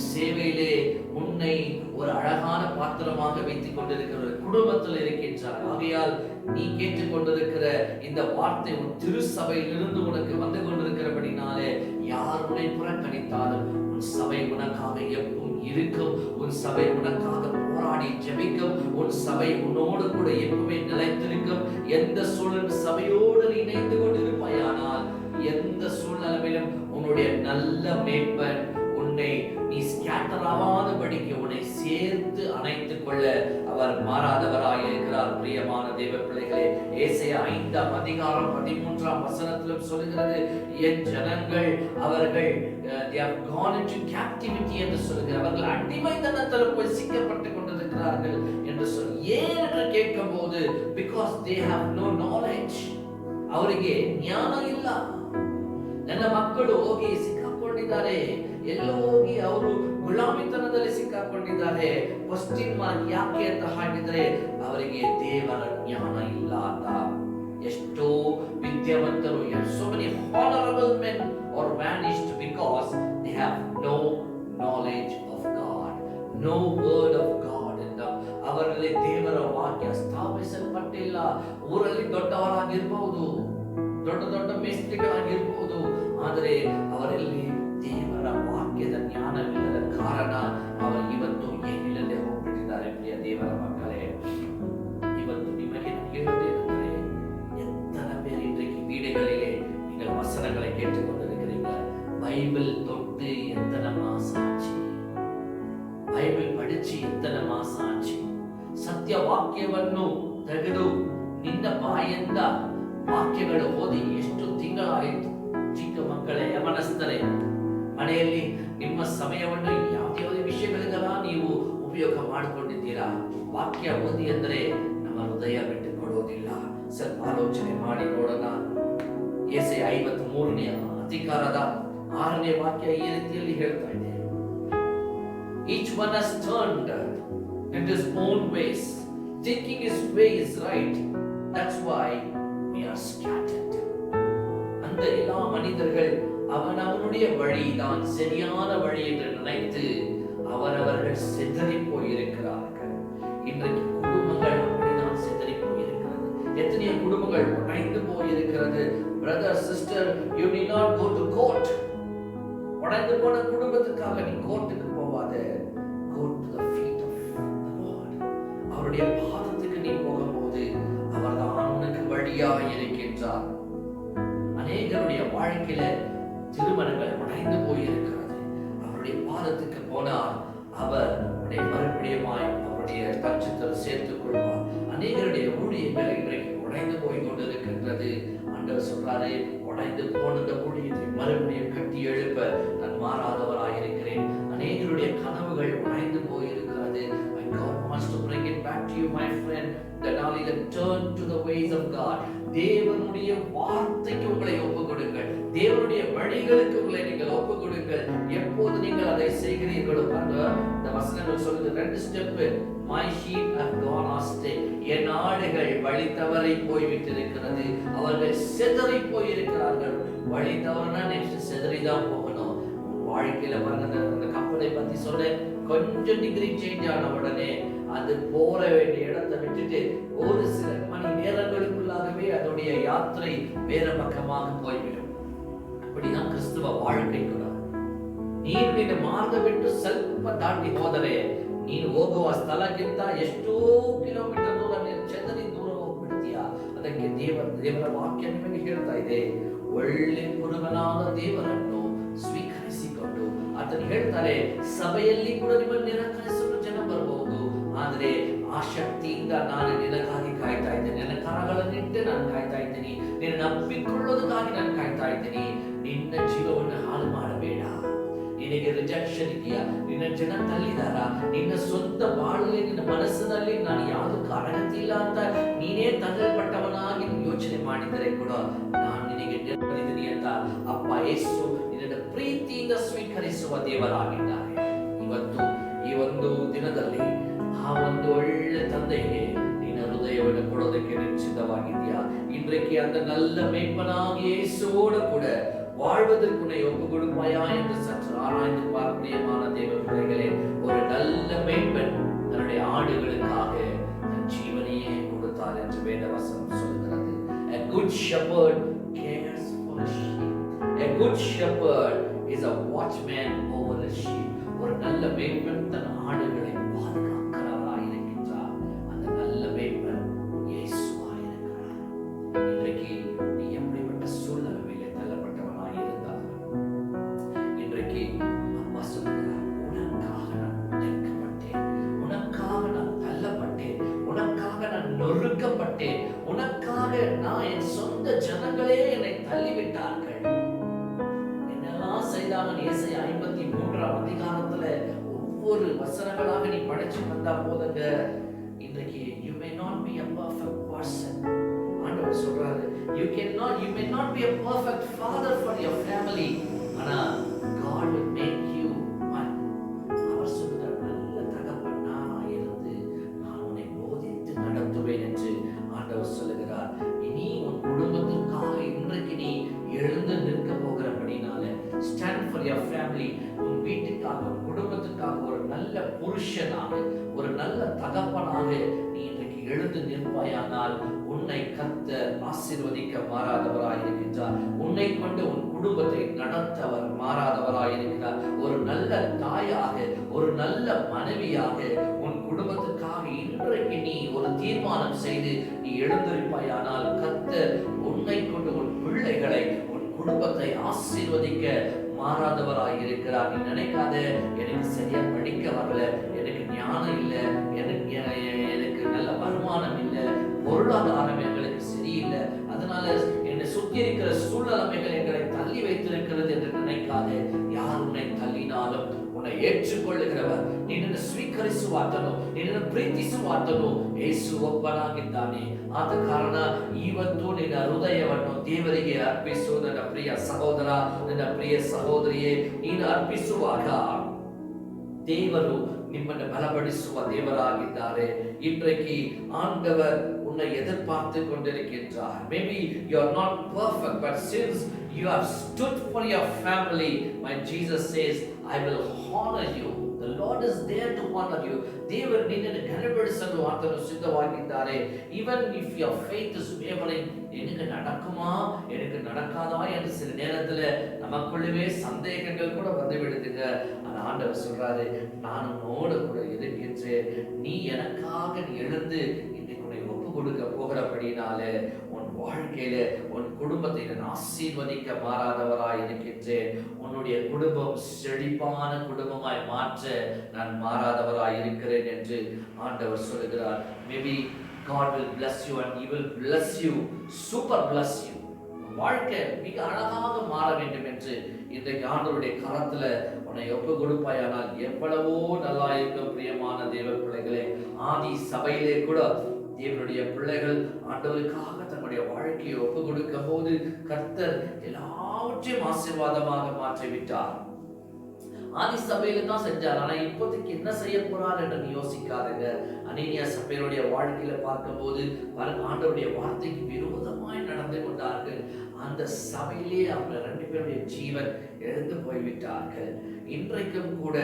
சேவையிலே உன்னை ஒரு அழகான பாத்திரமாக வைத்துக் கொண்டிருக்கிற குடும்பத்தில் இருக்கின்றார். ஆகையால் நீ கேட்டுக்கொண்டிருக்கிற இந்த வார்த்தை உன் திருச்சபையிலிருந்து உனக்கு வந்து கொண்டிருக்கிறபடினாலே யார் உன்னை புறக்கணித்தாலும் உன் சபை உனக்காக எப்பவும் இருக்கும். உன் சபை உனக்காக போராடி ஜெபிக்கும். உன் சபை உன்னோடு கூட எப்பவுமே நிலைத்திருக்கும். எந்த சூழல் சபையோடு நீ இணைந்து கொண்டிருப்பாயானால் எந்த சூழ்நிலையிலும் உன்னுடைய நல்ல மேய்ப்பன் உன்னை நீ ஸ்கேட்டர் ஆகாதபடிக்கு உன்னை சேர்த்து அணைத்துக் கொள்ள அவர் மாறாதவராய் இருக்கிறார். பிரியமான தேவ பிள்ளைகளே, ஏசாயா 5ஆம் அதிகாரம் 13ஆம் வசனத்திலும் சொல்கிறது, என் ஜனங்கள் அவர்கள் they have gone into captivity என்று சொல்கிறார். அவர்கள் அடிமைத்தனத்தில் போய் சிக்கப்பட்டுக் கொண்டிருக்கிறார்கள் என்று சொல்லி ஏன் என்று கேட்கும்போது because they have no knowledge, ಅವರಿಗೆ ಜ್ಞಾನ ಇಲ್ಲ. ನನ್ನ ಮಕ್ಕಳು ಹೋಗಿ ಸಿಕ್ಕಾಕೊಂಡಿದ್ದಾರೆ, ಎಲ್ಲೋ ಹೋಗಿ ಅವರು ಗುಲಾಮಿತನದಲ್ಲಿ ಸಿಕ್ಕಾಕೊಂಡಿದ್ದಾರೆ. ಕ್ವಶ್ಚನ್ ಮಾರ್ಕ್ ಯಾಕೆ ಅಂತ ಹಾಕಿದ್ರೆ ಅವರಿಗೆ ದೇವರ ಜ್ಞಾನ ಇಲ್ಲ ಅಂತ. ಎಷ್ಟೋ ವಿದ್ಯಾವಂತರು, so many honorable men are vanished because they have no knowledge of God, no word of God. ಅವರಲ್ಲಿ ದೇವರ ವಾಕ್ಯ ಸ್ಥಾಪಿಸಲ್ಪಟ್ಟಿಲ್ಲ. ಊರಲ್ಲಿ ದೊಡ್ಡವರಾಗಿರ್ಬಹುದು, ದೊಡ್ಡ ದೊಡ್ಡ ಮೇಸ್ತ್ರಿಗಳಾಗಿರ್ಬಹುದು, ಆದರೆ ಅವರಲ್ಲಿ ದೇವರ ವಾಕ್ಯದ ಜ್ಞಾನವಿಲ್ಲದ ಕಾರಣ ಅವರು ಇವತ್ತು ಏನಿಲ್ಲದೆ ಹೋಗ್ಬಿಟ್ಟಿದ್ದಾರೆ. ಪ್ರಿಯ ದೇವರ ಮಕ್ಕಳೇ, ಇವತ್ತು ನಿಮಗೆ ಹೇಳುವುದೇನೆಂದರೆ, எத்தனை பேர் இன்றைக்கு வீடுகளிலே நீங்கள் வசனங்களை கேட்டுக்கொண்டிருக்கிறீங்க. பைபிள் தொட்டு எத்தனை மாசம் ஆச்சு? ಬೈಬಲ್ ಪಡಿಸಿ ಎತ್ತನ ಮಾಸ ಆಚೆ. ಸತ್ಯ ವಾಕ್ಯವನ್ನು ತೆಗೆದು ನಿನ್ನ ಬಾಯಿಂದ ವಾಕ್ಯಗಳು ಓದಿ ಎಷ್ಟು ತಿಂಗಳಾಯಿತು? ಚಿಕ್ಕ ಮಕ್ಕಳೇ, ಗಮನಿಸ್ತಾರೆ, ಮನೆಯಲ್ಲಿ ನಿಮ್ಮ ಸಮಯವನ್ನು ಯಾವುದೇ ವಿಷಯಗಳಿಗೆಲ್ಲ ನೀವು ಉಪಯೋಗ ಮಾಡಿಕೊಂಡಿದ್ದೀರಾ? ವಾಕ್ಯ ಓದಿ ಅಂದರೆ ನಮ್ಮ ಹೃದಯ ಬಿಟ್ಟು ಕೊಡೋದಿಲ್ಲ. ಸ್ವಲ್ಪ ಆಲೋಚನೆ ಮಾಡಿ ನೋಡೋಣ. ಯೆಶಾಯ 53ನೇ ಅಧಿಕಾರದ 6ನೇ ವಾಕ್ಯ ಈ ರೀತಿಯಲ್ಲಿ ಹೇಳ್ತಾ ಇದೆ, each one has turned in his own ways, thinking his way is right, that's why we are scattered. அந்த எல்லா மனிதர்கள் அவனவனுடைய வழிதான் சரியான வழி என்று நினைத்து அவரவர்கள் சிதறி போயிருக்கிறார்கள். இன்றைக்கு குடும்பங்கள் அப்படிதான் சிதறி போயிருக்கிறது. எத்தனையோ குடும்பங்கள் உடைந்து போயிருக்கிறது. Brother, sister, you need not go to court. உடைந்து போன குடும்பத்துக்காக நீ கோர்ட்டுக்கு போவாத. Go to the feet of the Lord. அவருடைய பாதத்துக்கு நீ போகும்போது அவர்தான் உனக்கு வழியாக இருக்கின்றார். அநேகருடைய வாழ்க்கையில திருமணங்கள் உடைந்து போயிருக்கிறது. அவருடைய பாதத்துக்கு போனால் அவர் மறுபடியும் அவருடைய பட்சத்தில் சேர்த்துக் கொள்வார். அநேகருடைய ஊழியங்கள் இன்றைக்கு உடைந்து போய் கொண்டிருக்கின்றது. ஆண்டவர் சொல்றாரு, உடைந்து போன ஊழியத்தை மறுபடியும் கட்டி எழுப்ப நான் மாறாதவராயிருக்கிறேன். அநேகருடைய கனவுகள் உடைந்து போயிருக்கிறது. My God wants to bring it back to you, my friend. That all you turn to the ways of God. தேவனுடைய வார்த்தைக்கு உங்களை ஒப்புக் கொடுங்கள். தேவனுடைய வழிகளுக்கு உங்களை நீங்கள் ஒப்புக் கொடுங்கள். எப்போது நீங்கள் அதை செய்கிறீர்களோ, அந்த வசனங்கள் சொல்லுது, 2 step. My sheep have gone astray. என் ஆடுகள் வழி தவறி போய்விட்டிருக்கிறது. அவர்கள் சிதறி போயிருக்கிறார்கள். வழி தவறுனா நெக்ஸ்ட் சிதறிதான் போகணும். வாழ்க்கையில பாருங்க, அந்த கப்பலை பத்தி சொல்றேன். கொஞ்சம் டிகிரி சேஞ்ச் ஆன உடனே அது போற வேண்டிய இடத்தை விட்டுட்டு ஒரு சில மணி நேரங்களுக்குள்ளாகவே அதோடைய யாத்திரை வேற பக்கமாக போய்விடும். அப்படிதான் கிறிஸ்துவ வாழ்க்கை ಕೂಡ. ನೀನು ನಿನ್ನ ಮಾರ್ಗ ಬಿಟ್ಟು ಸ್ವಲ್ಪ ದಾಟಿ ಹೋದರೆ ನೀನು ಹೋಗುವ ಸ್ಥಳಕ್ಕಿಂತ ಎಷ್ಟೋ ಕಿಲೋಮೀಟರ್ ದೂರ ನೀನು ಚದರಿ ದೂರ ಹೋಗ್ಬಿಡ್ತೀಯ. ಅದಕ್ಕೆ ದೇವರ ವಾಕ್ಯ ನಿಮಗೆ ಹೇಳ್ತಾ ಇದೆ, ಒಳ್ಳೆ ಕುರುಬನಾದ ದೇವರನ್ನು ಸ್ವೀಕರಿಸಿಕೊಂಡು ಆತನು ಹೇಳ್ತಾರೆ, ಸಭೆಯಲ್ಲಿ ಕೂಡ ನಿಮ್ಮನ್ನು ನಿರಾಕರಿಸಲು ಜನ ಬರಬಹುದು, ಆದರೆ ಆ ಶಕ್ತಿಯಿಂದ ನಾನು ನಿನಗಾಗಿ ಕಾಯ್ತಾ ಇದ್ದೇನೆ. ನನ್ನ ಕರಗಳನ್ನಿಟ್ಟು ನಾನು ಕಾಯ್ತಾ ಇದ್ದೀನಿ. ನಿನ್ನ ನಂಬಿಕೊಳ್ಳೋದಕ್ಕಾಗಿ ನಾನು ಕಾಯ್ತಾ ಇದ್ದೀನಿ. ನಿನ್ನ ಜೀವವನ್ನು ಹಾಳು ಮಾಡಬೇಡ. ನಿನಗೆ ರಿಜೆಕ್ಷನ್ ಇದೆಯಾ? ನಿನ್ನ ಜನ ತಳ್ಳಿದಾರ? ನಿನ್ನ ಸ್ವಂತ ಬಾಳಲ್ಲಿ ನಿನ್ನ ಮನಸ್ಸಿನಲ್ಲಿ ನಾನು ಯಾವುದಕ್ಕೂ ಅರ್ಹತೆ ಇಲ್ಲ ಅಂತ ನೀನೇ ತಳ್ಳಲ್ಪಟ್ಟವನಾಗಿ ಯೋಚನೆ ಮಾಡಿದರೆ ಕೂಡ ನಾನು ನಿನಗೆ ನೆರವೇರಿದ್ದೀನಿ ಅಂತ ಅಪ್ಪ ಯೇಸು ನಿನ್ನ ಪ್ರೀತಿಯಿಂದ ಸ್ವೀಕರಿಸುವ ದೇವರಾಗಿದ್ದಾರೆ. ಇವತ್ತು ಈ ಒಂದು ದಿನದಲ್ಲಿ ಆ ಒಂದು ಒಳ್ಳೆ ತಂದೆಗೆ ನಿನ್ನ ಹೃದಯವನ್ನು ಕೊಡೋದಕ್ಕೆ ನೀನು ಸಿದ್ಧವಾಗಿದ್ಯಾ? இன்றைக்கு அந்த நல்ல மேய்ப்பனாகிய இயேசுவோடு கூட வாழ்வதற்கு உன்னை ஒப்பு கொடுப்பாயா என்று சற்று ஆராய்ந்து பார்ப்படியமான தேவ பிள்ளைகளே, ஒரு நல்ல மேய்ப்பன் தன்னுடைய ஆடுகளுக்காக தன் ஜீவனையே கொடுத்தார் என்று வேத வசனம் சொல்கிறது. A good shepherd cares for the sheep. A good shepherd is a watchman over the sheep. ஒரு நல்ல மேய்ப்பன் தன் ஆடுகளை பாதுகாக்கிறவராய் இருக்கின்றார். அந்த நல்ல மேய்ப்பன் இயேசுவாய் இருக்கிறார். இன்றைக்கு நீ எப்படிப்பட்ட சூழ்நிலையிலே தள்ளப்பட்டவனாய் இருந்தால், இன்றைக்கு அப்பா சொல்கிறார், உனக்காக நான் உடைக்கப்பட்டேன், உனக்காக நான் தள்ளப்பட்டேன், உனக்காக நான் நொறுக்கப்பட்டேன், உனக்காக நான் என் சொந்த ஜனங்களே என்னை தள்ளிவிட்டார்கள். என்னெல்லாம் செய்தாங்க? ஏசாயா 53ஆம் அதிகாரத்துல ஒவ்வொரு வசனங்களாக நீ படிச்சு வந்தா போதுங்க. இன்றைக்கு you may not be a perfect person. ஆண்டவர் சொல்றாரு, you may not be a perfect father for your family, ஆனா God will make you one. அவர் சொல்றார், நல்ல தகப்பனா இருந்து நான் உன்னை போதித்து நடத்துவேன் என்று ஆண்டவர் சொல்லுகிறார். இனி உன் குடும்பத்திற்காக இன்றைக்கு நீ எழுந்து நிற்க போகிறபடினால ஸ்டாண்ட் ஃபார் யுவர் ஃபேமிலி. உன் வீட்டுக்காக, உன் குடும்பத்துக்காக ஒரு நல்ல புருஷனாக, ஒரு நல்ல தகப்பனாக நீ இன்றைக்கு எழுந்து நிற்பாயானால் உன்னை கர்த்தர் ஆசீர்வதிக்க மாறாதவராய் இருக்கின்றார். உன்னை கொண்டு உன் குடும்பத்தை நடத்த அவர் மாறாதவராய் இருக்கிறார். ஒரு நல்ல தாயாக, ஒரு நல்ல மனைவியாக உன் குடும்பத்துக்காக இன்றைக்கு நீ ஒரு தீர்மானம் செய்து நீ எழுந்திருப்பாயானால் கர்த்தர் உன்னை கொண்டு உன் பிள்ளைகளை, உன் குடும்பத்தை ஆசீர்வதிக்க மாறாதவராய் இருக்கிறார். நீ நினைக்காத, எனக்கு சரியா படிக்க வரல, எனக்கு ஞானம் இல்லை, எனக்கு நல்ல வருமானம் இல்லை, பொருளாதாரம் எங்களுக்கு சரியில்லை, அதனால என்னை சுத்தி இருக்கிற சூழ்நிலைமைகள் எங்களை தள்ளி வைத்திருக்கிறது என்று நினைக்காதே. யார் உன்னை தள்ளினாலும் உன்னை ஏற்றுಕೊಳ್ಳுகிறவர், ನಿನ್ನನ್ನು ಸ್ವೀಕರಿಸುವಾತನು, ನಿನ್ನನ್ನು ಪ್ರೀತಿಸುವಾತನು ಯೇಸು ಒಬ್ಬನಾಗಿದ್ದಾನೆ. ಆದ ಕಾರಣ ಇವತ್ತು ನಿನ್ನ ಹೃದಯವನ್ನು ದೇವರಿಗೆ ಅರ್ಪಿಸು. ನನ್ನ ಪ್ರಿಯ ಸಹೋದರ, ನನ್ನ ಪ್ರಿಯ ಸಹೋದರಿಯೇ, ನೀನು ಅರ್ಪಿಸುವಾಗ ದೇವರು ನಿಮ್ಮನ್ನು ಬಲಪಡಿಸುವ ದೇವರಾಗಿದ್ದಾರೆ. இன்றைக்கு ஆண்டவர் உன்னை எதிர்பார்த்து கொண்டிருக்கின்றார். Maybe you are not perfect, but since you have stood for your family, my Jesus says, I will honor you. The Lord is there to honor you. ದೇವರು ನಿನ್ನನ್ನು ಘನಪಡಿಸಲು ಆತನು ಸಿದ್ಧವಾಗಿದ್ದಾರೆ. Even if your faith is wavering, எனக்கு நடக்குமா, எனக்கு நடக்காதா என்று சில நேரத்தில் நமக்குள்ளவே சந்தேகங்கள் கூட வந்து விடுதுங்க. ஆனா ஆண்டவர் சொல்றாரு, நான் உன்னோடு கூட இருக்கின்றேன். நீ எனக்காக நீ எழுந்து இன்னைக்கு உன்னை ஒப்பு கொடுக்க போகிறபடினாலே உன் வாழ்க்கையில உன் குடும்பத்தை நான் ஆசீர்வதிக்க மாறாதவராய் இருக்கின்றேன். உன்னுடைய குடும்பம் செழிப்பான குடும்பமாய் மாற்ற நான் மாறாதவராய் இருக்கிறேன் என்று ஆண்டவர் சொல்கிறார். Maybe God will bless you and He will bless you, super bless you. வாழ்க்கை மிக அழகாக மாற வேண்டும் என்று இன்றைக்கு ஆண்டவருடைய கரத்துல உன்னை ஒப்பு கொடுப்பாயானால் எவ்வளவோ நல்லா இருக்கும். பிரியமான தேவ பிள்ளைகளே, ஆதி சபையிலே கூட தேவனுடைய பிள்ளைகள் ஆண்டவருக்காக தன்னுடைய வாழ்க்கையை ஒப்பு கொடுக்கும் போது கர்த்தர் எல்லாவற்றையும் ஆசீர்வாதமாக மாற்றிவிட்டார். ஆதி சபையில தான் செஞ்சார். ஆனா இப்போதைக்கு என்ன செய்ய போறார் என்று நீ யோசிக்காதங்க. அனீனியா சபையினுடைய வாழ்க்கையில பார்க்கும்போது ஆண்டவருடைய வார்த்தைக்கு விரோதமாய் நடந்து கொண்டார்கள். அந்த சபையிலே அவங்க 2 பேருடைய ஜீவன் எழுந்து போய்விட்டார்கள். இன்றைக்கும் கூட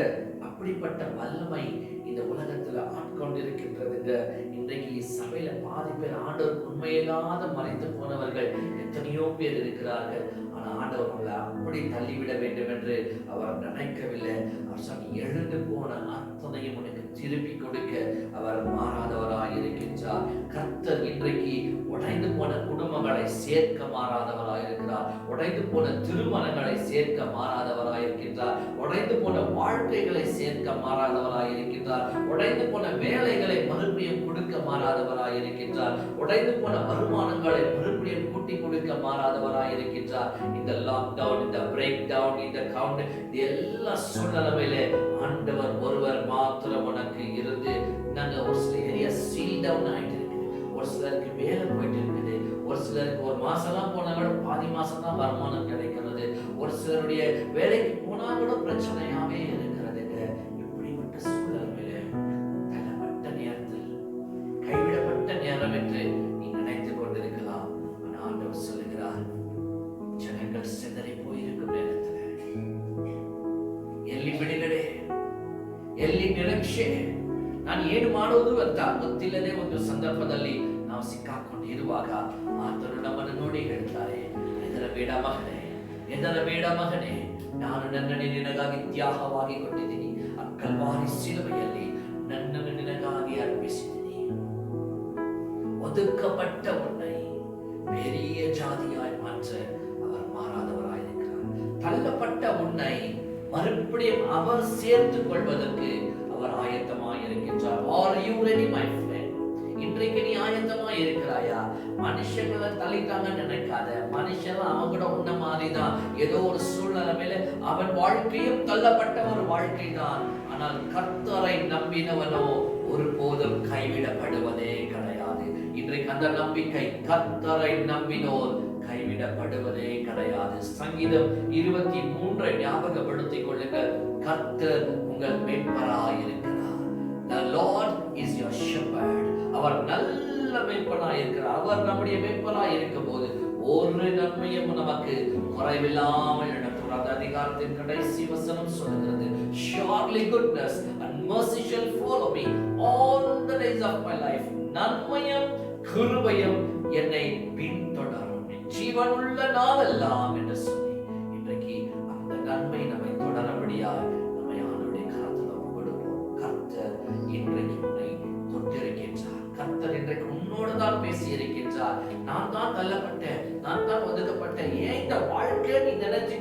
அப்படிப்பட்ட வல்லமை இந்த உலகத்துல ஆட்கொண்டிருக்கின்றதுங்க. இன்றைக்கு சபையில பாதி பேர் ஆண்டவர் உண்மையில்லாத மறைத்து போனவர்கள் எத்தனையோ பேர் இருக்கிறார்கள். ஆனா ஆண்டவர் அவங்களை அப்படி தள்ளிவிட வேண்டும் என்று அவர் நினைக்கவில்லை. அவர் சொன்ன எழுந்து போன அத்தனையும் உனக்கு திருப்பி கொடுக்க அவர் மாறாதவராய் இருக்கின்றார். கர்த்தர் இன்றைக்கு உடைந்து போன குடும்பங்களை சேர்க்க மாறாதவராய் இருக்கிறார். உடைந்து போன திருமணங்களை சேர்க்க மாறாதவராய் இருக்கின்றார். உடைந்து போன வாழ்க்கைகளை சேர்க்க மாறாதவராய் இருக்கின்றார். உடைந்து போன வேலைகளை மறுபடியும் கொடுக்க மாறாதவராய் இருக்கின்றார். உடைந்து போன வருமானங்களை மறுபடியும் கூட்டி கொடுக்க மாறாதவராய் இருக்கின்றார். இந்த லாக்டவுன், இந்த பிரேக் டவுன், இந்த கவுண்ட், இந்த எல்லா சூழ்நிலையிலே ஆண்டவர் ஒருவர் மாத்திரம் உனக்கு இருந்து நாங்க ஒரு சில ஏரியா சீல் டவுன் ஆயிட்டு இருக்குது. ஒரு சிலருக்கு வேலை போயிட்டு இருக்குது. ஒரு சிலருக்கு ஒரு மாசம்லாம் போனா கூட பாதி மாசம் தான் வருமானம் கிடைக்கிறது. ஒரு சிலருடைய வேலைக்கு போனா கூட பிரச்சனையாவே இருக்கிறதுங்க. இப்படிப்பட்ட சூழ்நிலையில தள்ளப்பட்ட நேரத்தில், கைவிடப்பட்ட நேரம் என்று நீ நினைத்துக் கொண்டிருக்கலாம். ஆனா ஆண்டவர் சொல்லுகிறார், ಜನಗಳು ಸಿದ್ಧರಿ போயிருக்கும் நேரத்தில் ಎಲ್ಲಿ ಬಿಡುಗಡೆ, ಎಲ್ಲಿ ನಿರೀಕ್ಷೆ, ನಾನು ಏನು ಮಾಡೋದು ಅಂತ ಗೊತ್ತಿಲ್ಲದೆ ಒಂದು ಸಂದರ್ಭದಲ್ಲಿ ನಾವು ಸಿಕ್ಕಾಕೊಂಡಿರುವಾಗ ಆತನು ನಮ್ಮನ್ನು ನೋಡಿ ಹೇಳ್ತಾರೆ, ಹೆದರಬೇಡ ಮಗನೇ, ಹೆದರಬೇಡ ಮಗನೇ, ನಾನು ನನ್ನನ್ನು ನಿನಗಾಗಿ ತ್ಯಾಗವಾಗಿ ಕೊಟ್ಟಿದ್ದೀನಿ. ಆ ಕಲ್ವಾರಿ ಶಿಲುಬೆಯಲ್ಲಿ ನನ್ನನ್ನು ನಿನಗಾಗಿ ಅರ್ಪಿಸಿದ್ದೀನಿ. ஒதுக்கப்பட்ட உன்னை பெரிய ஜாதியாய் மாற்ற அவர் மாறாதவராயிருக்கிறார். தள்ளப்பட்ட உன்னை மறுபடியும் அவர் சேர்த்துக் கொள்வதற்கு அவர் ஆயத்தமாய் இருக்கின்றார். Are you ready, my friend? இன்றைக்கு நீ ஆயத்தமாய் இருக்கிறாயா? மனுஷங்களை தள்ளிட்டாங்க நினைக்காத. மனுஷன் அவன் கூட உன்ன மாதிரிதான். ஏதோ ஒரு சூழ்நிலையில அவன் வாழ்க்கையும் தள்ளப்பட்ட ஒரு வாழ்க்கை தான். ஆனால் கர்த்தரை நம்பினவனோ ஒருபோதும் கைவிடப்படுவதே கிடையாது. இன்றைக்கு அந்த நம்பிக்கை, கர்த்தரை நம்பினோர் கைவிடப்படுவதே கிடையாது. சங்கீதம் 23 ஞாபகப்படுத்திக் கொள்ளுங்கள். கர்த்தர் உங்கள் மேய்ப்பராய் இருக்கிறார். The Lord is your shepherd. அவர் நல்ல மேய்ப்பராய் இருக்கிறார். அவர் நம்முடைய மேய்ப்பராய் இருக்கும்போது ஒரு நன்மையும் நமக்கு குறைவில்லாமல் நடத்துவார். அந்த அதிகாரத்தின் கடைசி வசனம் சொல்கிறது, surely goodness and mercy shall follow me all the days of my life. நன்மையும் கிருபையும் என்னை பின்தொடரும் ஜீவனுள்ள நாளெல்லாம் என்று சொல்லி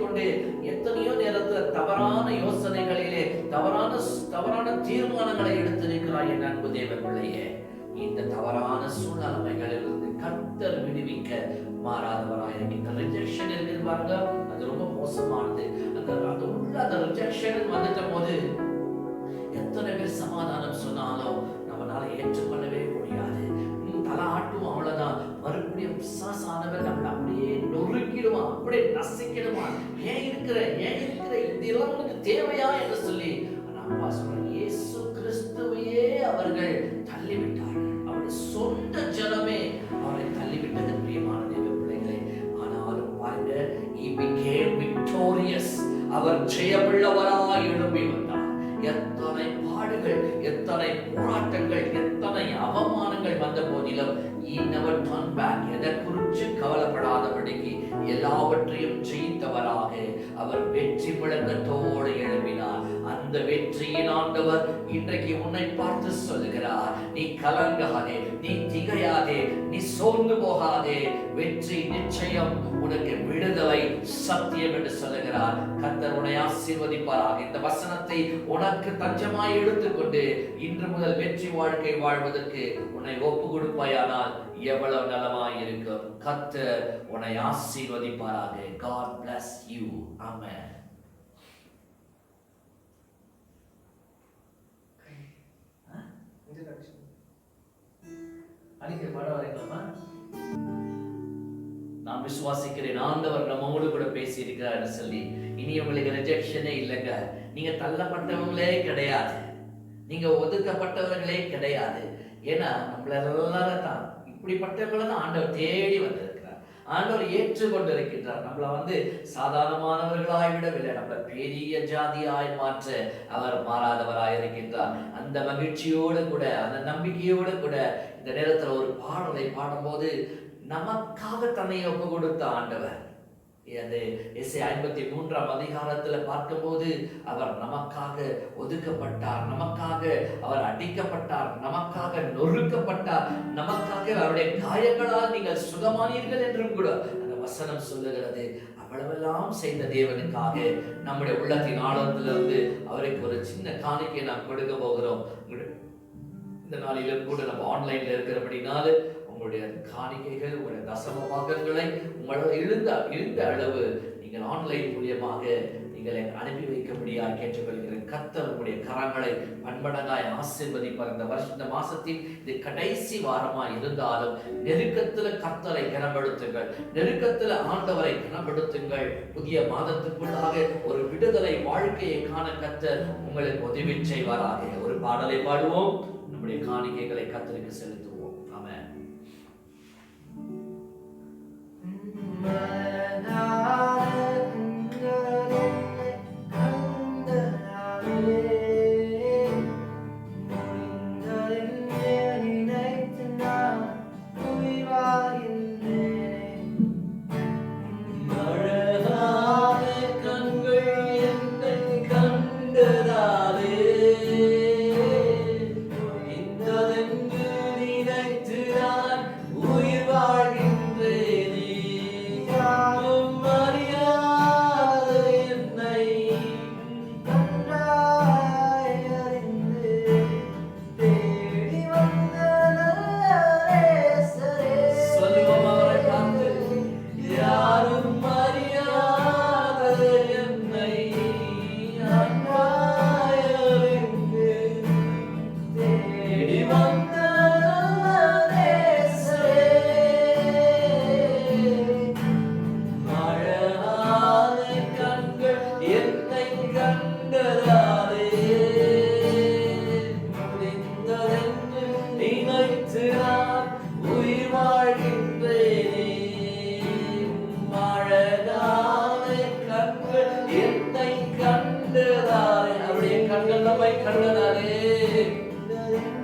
கொண்டு எத்தனையோ நேரத்துல தவறான யோசனைகளிலே தவறான தீர்மானங்களை எடுத்திருக்கிறாய் என் அன்பு தேவ பிள்ளையே. இந்த தவறான சூழ்நிலைகளிலிருந்து கர்த்தர் விடுவிக்க மாறாதவராக இருக்கின்ற ரிஜெக்ஷன் இருக்குது பாருங்க, அது ரொம்ப மோசமானது. அந்த ரிஜெக்ஷன் வந்துட்ட போது எத்தனை பேர் சமாதானம் சொன்னாலும் நம்மளால ஏற்றுக்கொள்ளவே முடியாது. தலை ஆட்டுவோம், அவ்வளவுதான். மறுபடியும் பிசாசானவர் நம்மளை அப்படியே நொறுக்கிடுவான், அப்படியே நசிக்கிடுவான். ஏன் இருக்கிற இதெல்லாம் உனக்கு தேவையா என்று சொல்லி அப்பா சொல்ற, இயேசு கிறிஸ்துவையே அவர்கள் தள்ளிவிட்டார்கள். அவருடைய சொந்த ஜனமே அவரை தள்ளிவிட்டது பிரியமான தேவ பிள்ளைகளே. ஆனாலும் பாருங்க, he became victorious. அவர் ஜெயமுள்ளவராய் எழும்பி வந்தார். எத்தனை பாடுகள், எத்தனை போராட்டங்கள், எத்தனை அவமானங்கள் வந்த போதிலும் he never turned back. எதை குறித்து கவலைப்படாதபடிக்கு எல்லாவற்றையும் ஜெயித்தவராக அவர் வெற்றி முழக்கத்தோடு எழுப்பினார். அந்த வெற்றியின் ஆண்டவர் இன்றைக்கு உன்னை பார்த்து சொல்லுகிறார், நீ கலங்காதே, நீ திகையாதே, நீ சோர்ந்து போகாதே. வெற்றி நிச்சயம், உனக்கு விடுதலை சத்தியம் என்று சொல்லுகிறார். கர்த்தர் உன்னை ஆசீர்வதிப்பாராக. இந்த வசனத்தை உனக்கு தஞ்சமாய் எடுத்துக்கொண்டு இன்று முதல் வெற்றி வாழ்க்கை வாழ்வதற்கு உன்னை ஒப்பு கொடுப்பாயானால் எவ்வளவு நலமாய் இருக்கும். கர்த்தர் உன்னை ஆசீர்வதிப்பாராக. God bless you. Amen. அடிக்க பாட வரைக்கலாமா? நான் விசுவாசிக்கிறேன், ஆண்டவர் நம்மோடு கூட பேசி இருக்கிறார் சொல்லி. இனி உங்களுக்கு ரிஜெக்ஷனே இல்லைங்க. நீங்க தள்ளப்பட்டவங்களே கிடையாது, நீங்க ஒதுக்கப்பட்டவர்களே கிடையாது. ஏன்னா நம்மள எல்லாரும் தான் இப்படிப்பட்டவங்களை தான் ஆண்டவர் தேடி வந்திருக்கிறார். ஆண்டவர் ஏற்றுக்கொண்டு இருக்கின்றார். நம்மளை சாதாரணமானவர்களாய் விடவில்லை, நம்மளை பெரிய ஜாதியாய் மாற்ற அவர் மாறாதவராய் இருக்கின்றார். அந்த மகிழ்ச்சியோடு கூட, அந்த நம்பிக்கையோடு கூட இந்த நேரத்துல ஒரு பாடலை பாடும்போது நமக்காக தன்னை ஒப்பு கொடுத்த ஆண்டவர். அது எஸ்ஐயா 53ஆம் அதிகாரத்துல பார்க்கும்போது அவர் நமக்காக ஒதுக்கப்பட்டார், நமக்காக அவர் அடிக்கப்பட்டார், நமக்காக நொறுக்கப்பட்டார், நமக்காக அவருடைய காயங்களால் நீங்கள் சுகமானீர்கள் என்றும் கூட அந்த வசனம் சொல்லுகிறது. அவ்வளவெல்லாம் செய்த தேவனுக்காக நம்முடைய உள்ளத்தின் ஆழத்திலிருந்து அவருக்கு ஒரு சின்ன காணிக்கை நாம் கொடுக்க போகிறோம். இந்த நாளிலும் கூட நம்ம ஆன்லைன்ல இருக்கிறபடினால உங்களுடைய காணிக்கைகள், உங்களுடைய தசம பாகங்களை உங்களால் இருந்த அளவு நீங்கள் ஆன்லைன் மூலியமாக நீங்கள் அனுப்பி வைக்க முடியாது கேட்டுக்கொள்கிறேன். கர்த்தர் உங்களுடைய கரங்களை பன்மடங்காய் ஆசீர்வதிப்பார். இந்த மாசத்தில் இது கடைசி வாரமாய் இருந்தாலும் நெருக்கத்துல கர்த்தரை கனப்படுத்துங்கள், நெருக்கத்துல ஆண்டவரை கனப்படுத்துங்கள். புதிய மாதத்துக்குள்ளாக ஒரு விடுதலை வாழ்க்கையை காண கர்த்தர் உங்களுக்கு உதவி செய்வாராக. ஒரு பாடலை பாடுவோம், நம்முடைய காணிக்கைகளை கர்த்தருக்கு செலுத்துவோம். ஆமென்.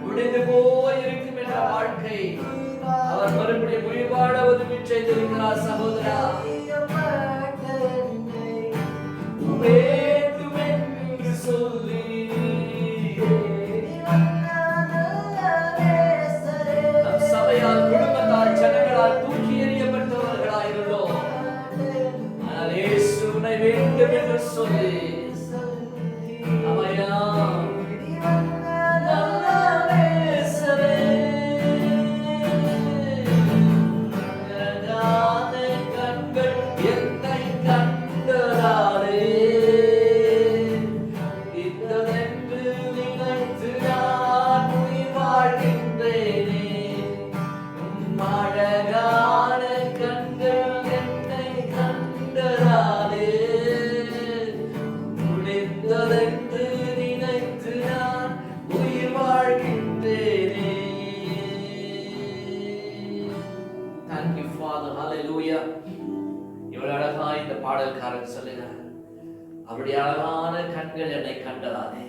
முடிந்து போயிருக்கும் என்ற வாழ்க்கை அவர் மறுபடியும் உயிர்வாழ உதவி செய்திருக்கிறார். சகோதரா, வேண்டும் என்று சொல்லி சபையால், குடும்பத்தால், ஜனங்களால் தூக்கி எறியப்பட்டவர்களாயிருந்தோம். ஆனால் இயேசு உன்னை கண்கள் என்னை கண்டதானே.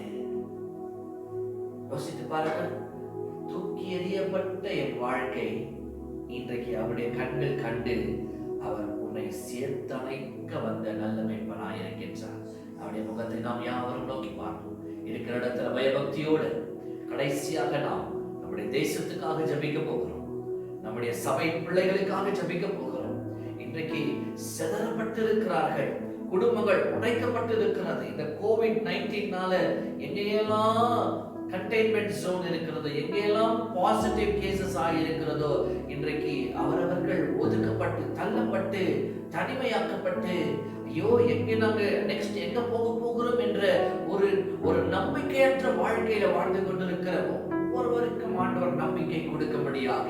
யோசித்து பாருங்கள், தூக்கி எறியப்பட்ட என் வாழ்க்கை இன்றைக்கு அவருடைய கண்கள் கண்டு அவர் உன்னை சேர்த்தணைக்க வந்த நல்ல மேய்ப்பனாய் இருக்கின்றார். அவருடைய முகத்தை நாம் யாவரும் நோக்கி பார்ப்போம். இருக்கிற இடத்துல பயபக்தியோடு கடைசியாக நாம் நம்முடைய தேசத்துக்காக ஜபிக்க போகிறோம். நம்முடைய சபை பிள்ளைகளுக்காக ஜபிக்க போகிறோம். இன்றைக்கு சிதறப்பட்டிருக்கிறார்கள், குடும்பங்கள் உடைக்கப்பட்டிருக்கிறது. இந்த கோவிட்-19னால எங்கெல்லாம் கண்டெய்ன்மெண்ட் ஜோன் இருக்கிறது, எங்கெல்லாம் பாசிட்டிவ் கேசஸ் ஆகி இருக்கிறதோ, இன்றைக்கு அவரவர்கள் ஒதுக்கப்பட்டு தள்ளப்பட்டு தனிமையாக்கப்பட்டு ஐயோ எங்கே நாங்க நெக்ஸ்ட் எங்க போகிறோம் என்ற ஒரு நம்பிக்கையற்ற வாழ்க்கையில வாழ்ந்து கொண்டிருக்கிற ஒவ்வொருவருக்கும் ஆண்டவர் நம்பிக்கை கொடுக்கும்படியாக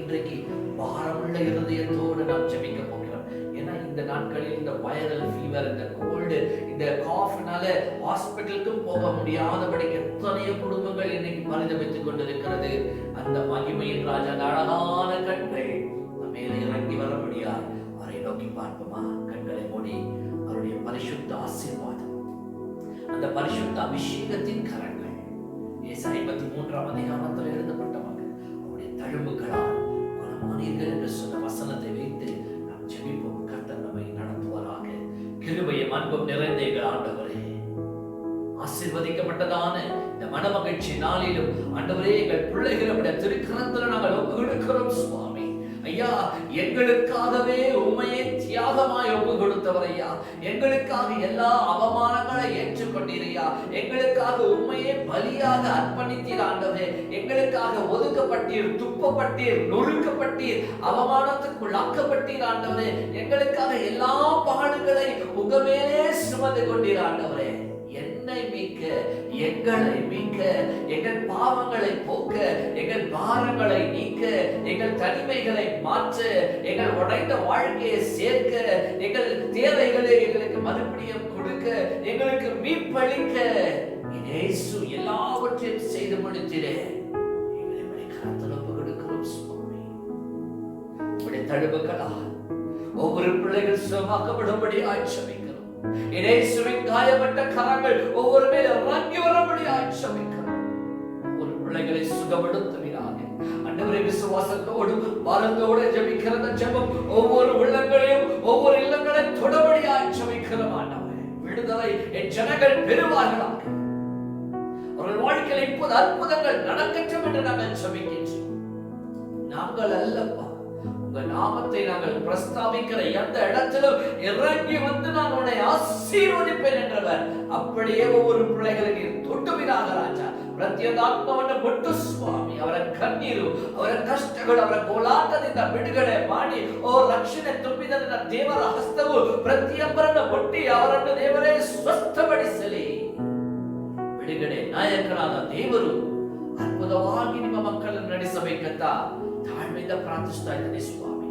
இன்றைக்கு பாரமுள்ள இருதயத்தோடு நாம் ஜெபிக்க போகிறோம். ஏன்னா இந்த நாட்களில் இந்த வைரல் ஃபீவர், இந்த கோல்டு, இந்த காஃப்னால ஹாஸ்பிட்டலுக்கும் போக முடியாதபடிக்கு எத்தனையோ குடும்பங்கள் இன்னைக்கு பரிதபித்துக் கொண்டிருக்கிறது. அந்த மகிமையின் ராஜா அழகான கண்கள் நம்ம மேலே இறங்கி வர முடியாது. அவரை நோக்கி பார்ப்போமா? கண்களை மூடி அவருடைய பரிசுத்த ஆசீர்வாதம், அந்த பரிசுத்த அபிஷேகத்தின் கரங்கள், ஏசாயா 53ஆம் அதிகாரத்தில் எழுதப்பட்டவங்க அவருடைய தழும்புகளால் குணமானீர்கள் என்று சொன்ன வசனத்தை வைத்து நாம் ஜெபிப்போம். கர்த்தர் நம்மை நடத்துவாராக. கிருபையும் அன்பும் நிறைந்த எங்கள் ஆண்டவரே, ஆசீர்வதிக்கப்பட்டதான இந்த மனமகிழ்ச்சி நாளிலும் ஆண்டவரே எங்கள் பிள்ளைகளுடைய திருக்கரத்தில் நாங்கள் ஒப்புக்கொடுக்கிறோம் சுவாமி. ஐயா, எங்களுக்காகவே உண்மையை தியாகமாய் ஒப்பு கொடுத்தவர் ஐயா. எங்களுக்காக எல்லா அவமானங்களை ஏற்றுக்கொண்டீரையா. எங்களுக்காக உண்மையை பலியாக அர்ப்பணித்தீர் ஆண்டவரே. எங்களுக்காக ஒதுக்கப்பட்டீர், துப்பப்பட்டீர், நொறுக்கப்பட்டீர், அவமானத்துக்குள்ளாக்கப்பட்டீர் ஆண்டவரே. எங்களுக்காக எல்லா பாடுகளை உங்கமேலே சுமந்து கொண்டீர் ஆண்டவரே. என்னை மீட்க, எங்களை மீட்க, எங்கள் பாவங்களை போக்க, எங்கள் பாரங்களை நீக்க, எங்கள் தனிமைகளை மாற்ற, எங்கள் உடைந்த வாழ்க்கையை சேர்க்க, எங்கள் தேவைகளை எங்களுக்கு மறுபடியும் கொடுக்க, எங்களுக்கு மீட்பளிக்க இயேசு எல்லாவற்றையும் செய்து முடித்தீரே. எங்களை கரத்தில் ஒப்புக்கொடுக்கிறோம் சுவாமி. உடைய தழும்புகளால் ஒவ்வொரு பிள்ளைகள் சுகமாக்கப்படும்படி ஆட்சேபிக்கிறோம். இயேசுவின் காயப்பட்ட கரங்கள் ஒவ்வொரு மேல் இறங்கி வரும்படி ஆட்சேபிக்கிறோம். ஒரு பிள்ளைகளை சுகப்படுத்துவீராக ஆண்டவரே. விசுவாசத்தோடு பாரத்தோடு ஜெபிக்கிற ஜெபம் ஒவ்வொரு உள்ளங்களையும் ஒவ்வொரு இல்லங்களையும் தொடபடி ஆட்சேபிக்கிறோம் ஆண்டவரே. விடுதலை என் ஜனங்கள் பெறுவார்களாக. அவர்கள் வாழ்க்கையில் இப்போது அற்புதங்கள் நடக்கட்டும் என்று நாங்கள் ஜெபிக்கின்றோம். நாங்கள் அல்லப்பா, உங்க நாமத்தை நாங்கள் பிரஸ்தாபிக்கிற எந்த இடத்திலும் இறங்கி வந்து நான் உன்னை ஆசீர்வதிப்பேன் என்றவர் அப்படியே ஒவ்வொரு பிள்ளைகளுக்கு தொட்டுவிடாக ராஜா. ಪ್ರತಿಯೊಂದಾತ್ಮವನ್ನು ಮುಟ್ಟು ಸ್ವಾಮಿ. ಅವರ ಕಣ್ಣೀರು, ಅವರ ಕಷ್ಟಗಳು, ಅವರ ಗೋಳಾಟದಿಂದ ಬಿಡುಗಡೆ ಮಾಡಿ ರಕ್ಷಣೆ ತುಂಬಿದ ದೇವರ ಹಸ್ತವು ಪ್ರತಿಯೊಬ್ಬರನ್ನು ಮುಟ್ಟಿ ಅವರನ್ನು ದೇವರೇ ಸ್ವಸ್ಥಪಡಿಸಲಿ. ಬಿಡುಗಡೆ ನಾಯಕನಾದ ದೇವರು ಅದ್ಭುತವಾಗಿ ನಿಮ್ಮ ಮಕ್ಕಳನ್ನು ನಡೆಸಬೇಕಂತ ತಾಳ್ಮೆಯಿಂದ ಪ್ರಾರ್ಥಿಸ್ತಾ ಇದ್ದೇನೆ ಸ್ವಾಮಿ.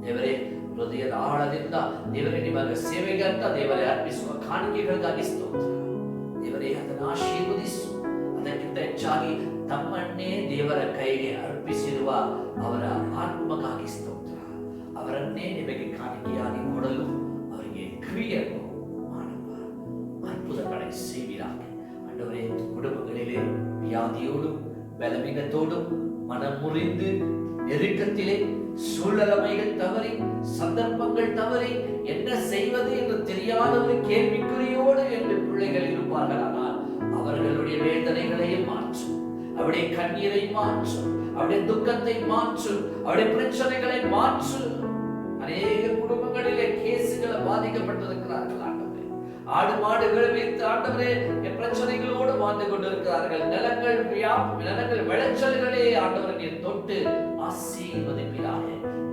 ದೇವರೇ, ಹೃದಯದ ಆಳದಿಂದ ದೇವರೇ ನಿಮಗೆ ಸೇವೆಗೆ ಅಂತ ದೇವರೇ ಅರ್ಪಿಸುವ ಕಾಣಿಕೆಗಳಿಗಾಗಿ ಸ್ತೋತ್ರ. ದೇವರೇ, ಅದನ್ನು ಆಶೀರ್ವದಿಸು. ಅದಕ್ಕಿಂತ ಹೆಚ್ಚಾಗಿ ತಮ್ಮನ್ನೇ ದೇವರ ಕೈಗೆ ಅರ್ಪಿಸಿರುವ ಅವರ ಆತ್ಮಗಾಗಿ ಸ್ತೋತ್ರ. ಅವರನ್ನೇ ನಿಮಗೆ ಕಾಣಿಕೆಯಾಗಿ ಕೊಡಲು ಅವರಿಗೆ ಕ್ರಿಯೆಯನ್ನು ಮಾಡುವ அற்புதங்களை செய்வீராக. ஆண்டவரே, குடும்பங்களிலே வியாதியோடும் பலவீனத்தோடும் மனம் முறிந்து நெருக்கத்திலே சூழலமைகள் தவறி சந்தர்ப்பங்கள் தவறி என்ன செய்வது என்று தெரியாத ஒரு கேள்விக்குறியோடு என்று பிள்ளைகள் இருப்பார்களானால் அவர்களுடைய வேதனைகளையும் மாற்றும், அவருடைய கண்ணீரை மாற்றும், அவருடைய துக்கத்தை மாற்றும், அவருடைய பிரச்சனைகளை மாற்றும். அநேக குடும்பங்களிலே கேசுகளை பாதிக்கப்பட்டிருக்கிறார்கள் ஆண்டவரே. ஆடு மாடுகளை வைத்து ஆண்டவரே பிரச்சனைகளோடு வாழ்ந்து கொண்டிருக்கிறார்கள். நிலங்கள் விளைச்சல்களே ஆண்டவரை நீர் தொட்டு ஆசீர்வதிப்பீராக.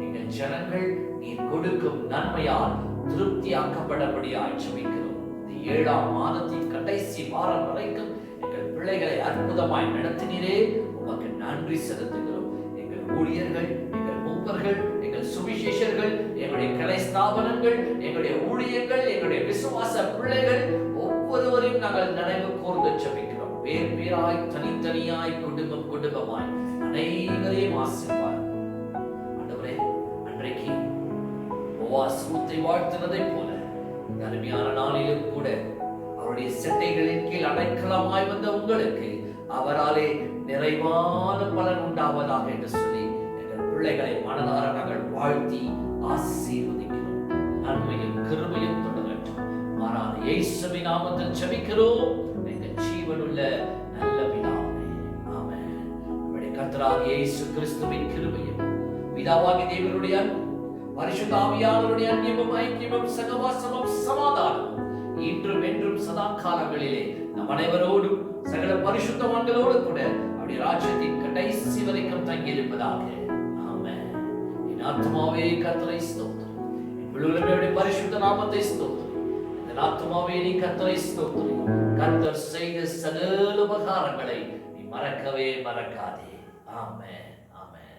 எங்கள் ஜனங்கள் நீர் கொடுக்கும் நன்மையால் திருப்தியாக்கப்படபடி ஆட்சேபிக்கிறோம். இந்த 7ஆம் மாதத்தின் கடைசி வாரம் வரைக்கும் எங்கள் பிள்ளைகளை அற்புதமாய் நடத்தினீரே, உமக்கு நன்றி செலுத்துகிறோம். எங்கள் ஊழியர்கள், எங்கள் மூப்பர்கள், எங்கள் சுவிசேஷர்கள், எங்களுடைய கலை ஸ்தாபனங்கள், எங்களுடைய ஊழியர்கள், எங்களுடைய விசுவாச பிள்ளைகள் ஒவ்வொருவரையும் நாங்கள் நினைவு கூர்ந்து ஜெபிக்கிறோம். பேர் பேராய், தனித்தனியாய், குடும்பம் குடும்பமாய் அனைவரையும் ஆசீர்வாதம். ஆண்டவரே, அன்றைக்கு போவாஸ் ரூத்தை வாழ்த்தினதை போல அருமையான நாளிலும் கூட அவருடைய செட்டைகளின் கீழ் அடைக்கலமாய் வந்த உங்களுக்கு அவராலே நிறைவான பலன் உண்டாவதாக என்று சொல்லி எங்கள் பிள்ளைகளை மனதார நாங்கள் வாழ்த்தி ஆசீர்வதிக்கிறோம். நன்மையும் கிருபையும் தொடரட்டும். மாறாத இயேசுவின் நாமத்தில் ஜெபிக்கிறோம் எங்கள் ஜீவனுள்ள நல்ல பிதாவே, ஆமென். நம்முடைய கர்த்தராகிய இயேசு கிறிஸ்துவின் கிருபையும் பிதாவாகிய தேவனுடைய அன்பும் பரிசுத்த ஆவியானவருடைய அன்பியமும் ஐக்கியமும் சகவாசமும் சமாதானமும் இன்றும் என்றும் சதா காலங்களிலே நம் அனைவரோடும் சகல பரிசுத்தவான்களோடு கூட அவருடைய ராஜ்யத்தின் கடைசி வரைக்கும் தங்கியிருப்பதாக. ஆமென். என் ஆத்துமாவே கர்த்தரை ஸ்தோத்திரி, என் முழுவதுமே பரிசுத்த நாமத்தை ஸ்தோத்திரி. என் ஆத்துமாவே நீ கர்த்தரை ஸ்தோத்திரி. கர்த்தர் செய்த சகல உபகாரங்களை நீ மறக்கவே மறக்காதே. ஆமென். ஆமென்.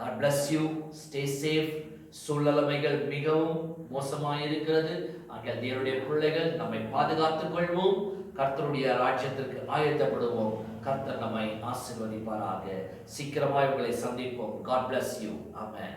God bless you. Stay safe. சூழ்நிலைமைகள் மிகவும் மோசமாக இருக்கிறது. ஆகிய தேவனுடைய பிள்ளைகள் நம்மை பாதுகாத்துக் கொள்வோம். கர்த்தருடைய ராஜ்யத்திற்கு ஆயத்தப்படுவோம். கர்த்தர் நம்மை ஆசீர்வதிப்பாராக. சீக்கிரமாய் உங்களை சந்திப்போம். God bless you. Amen.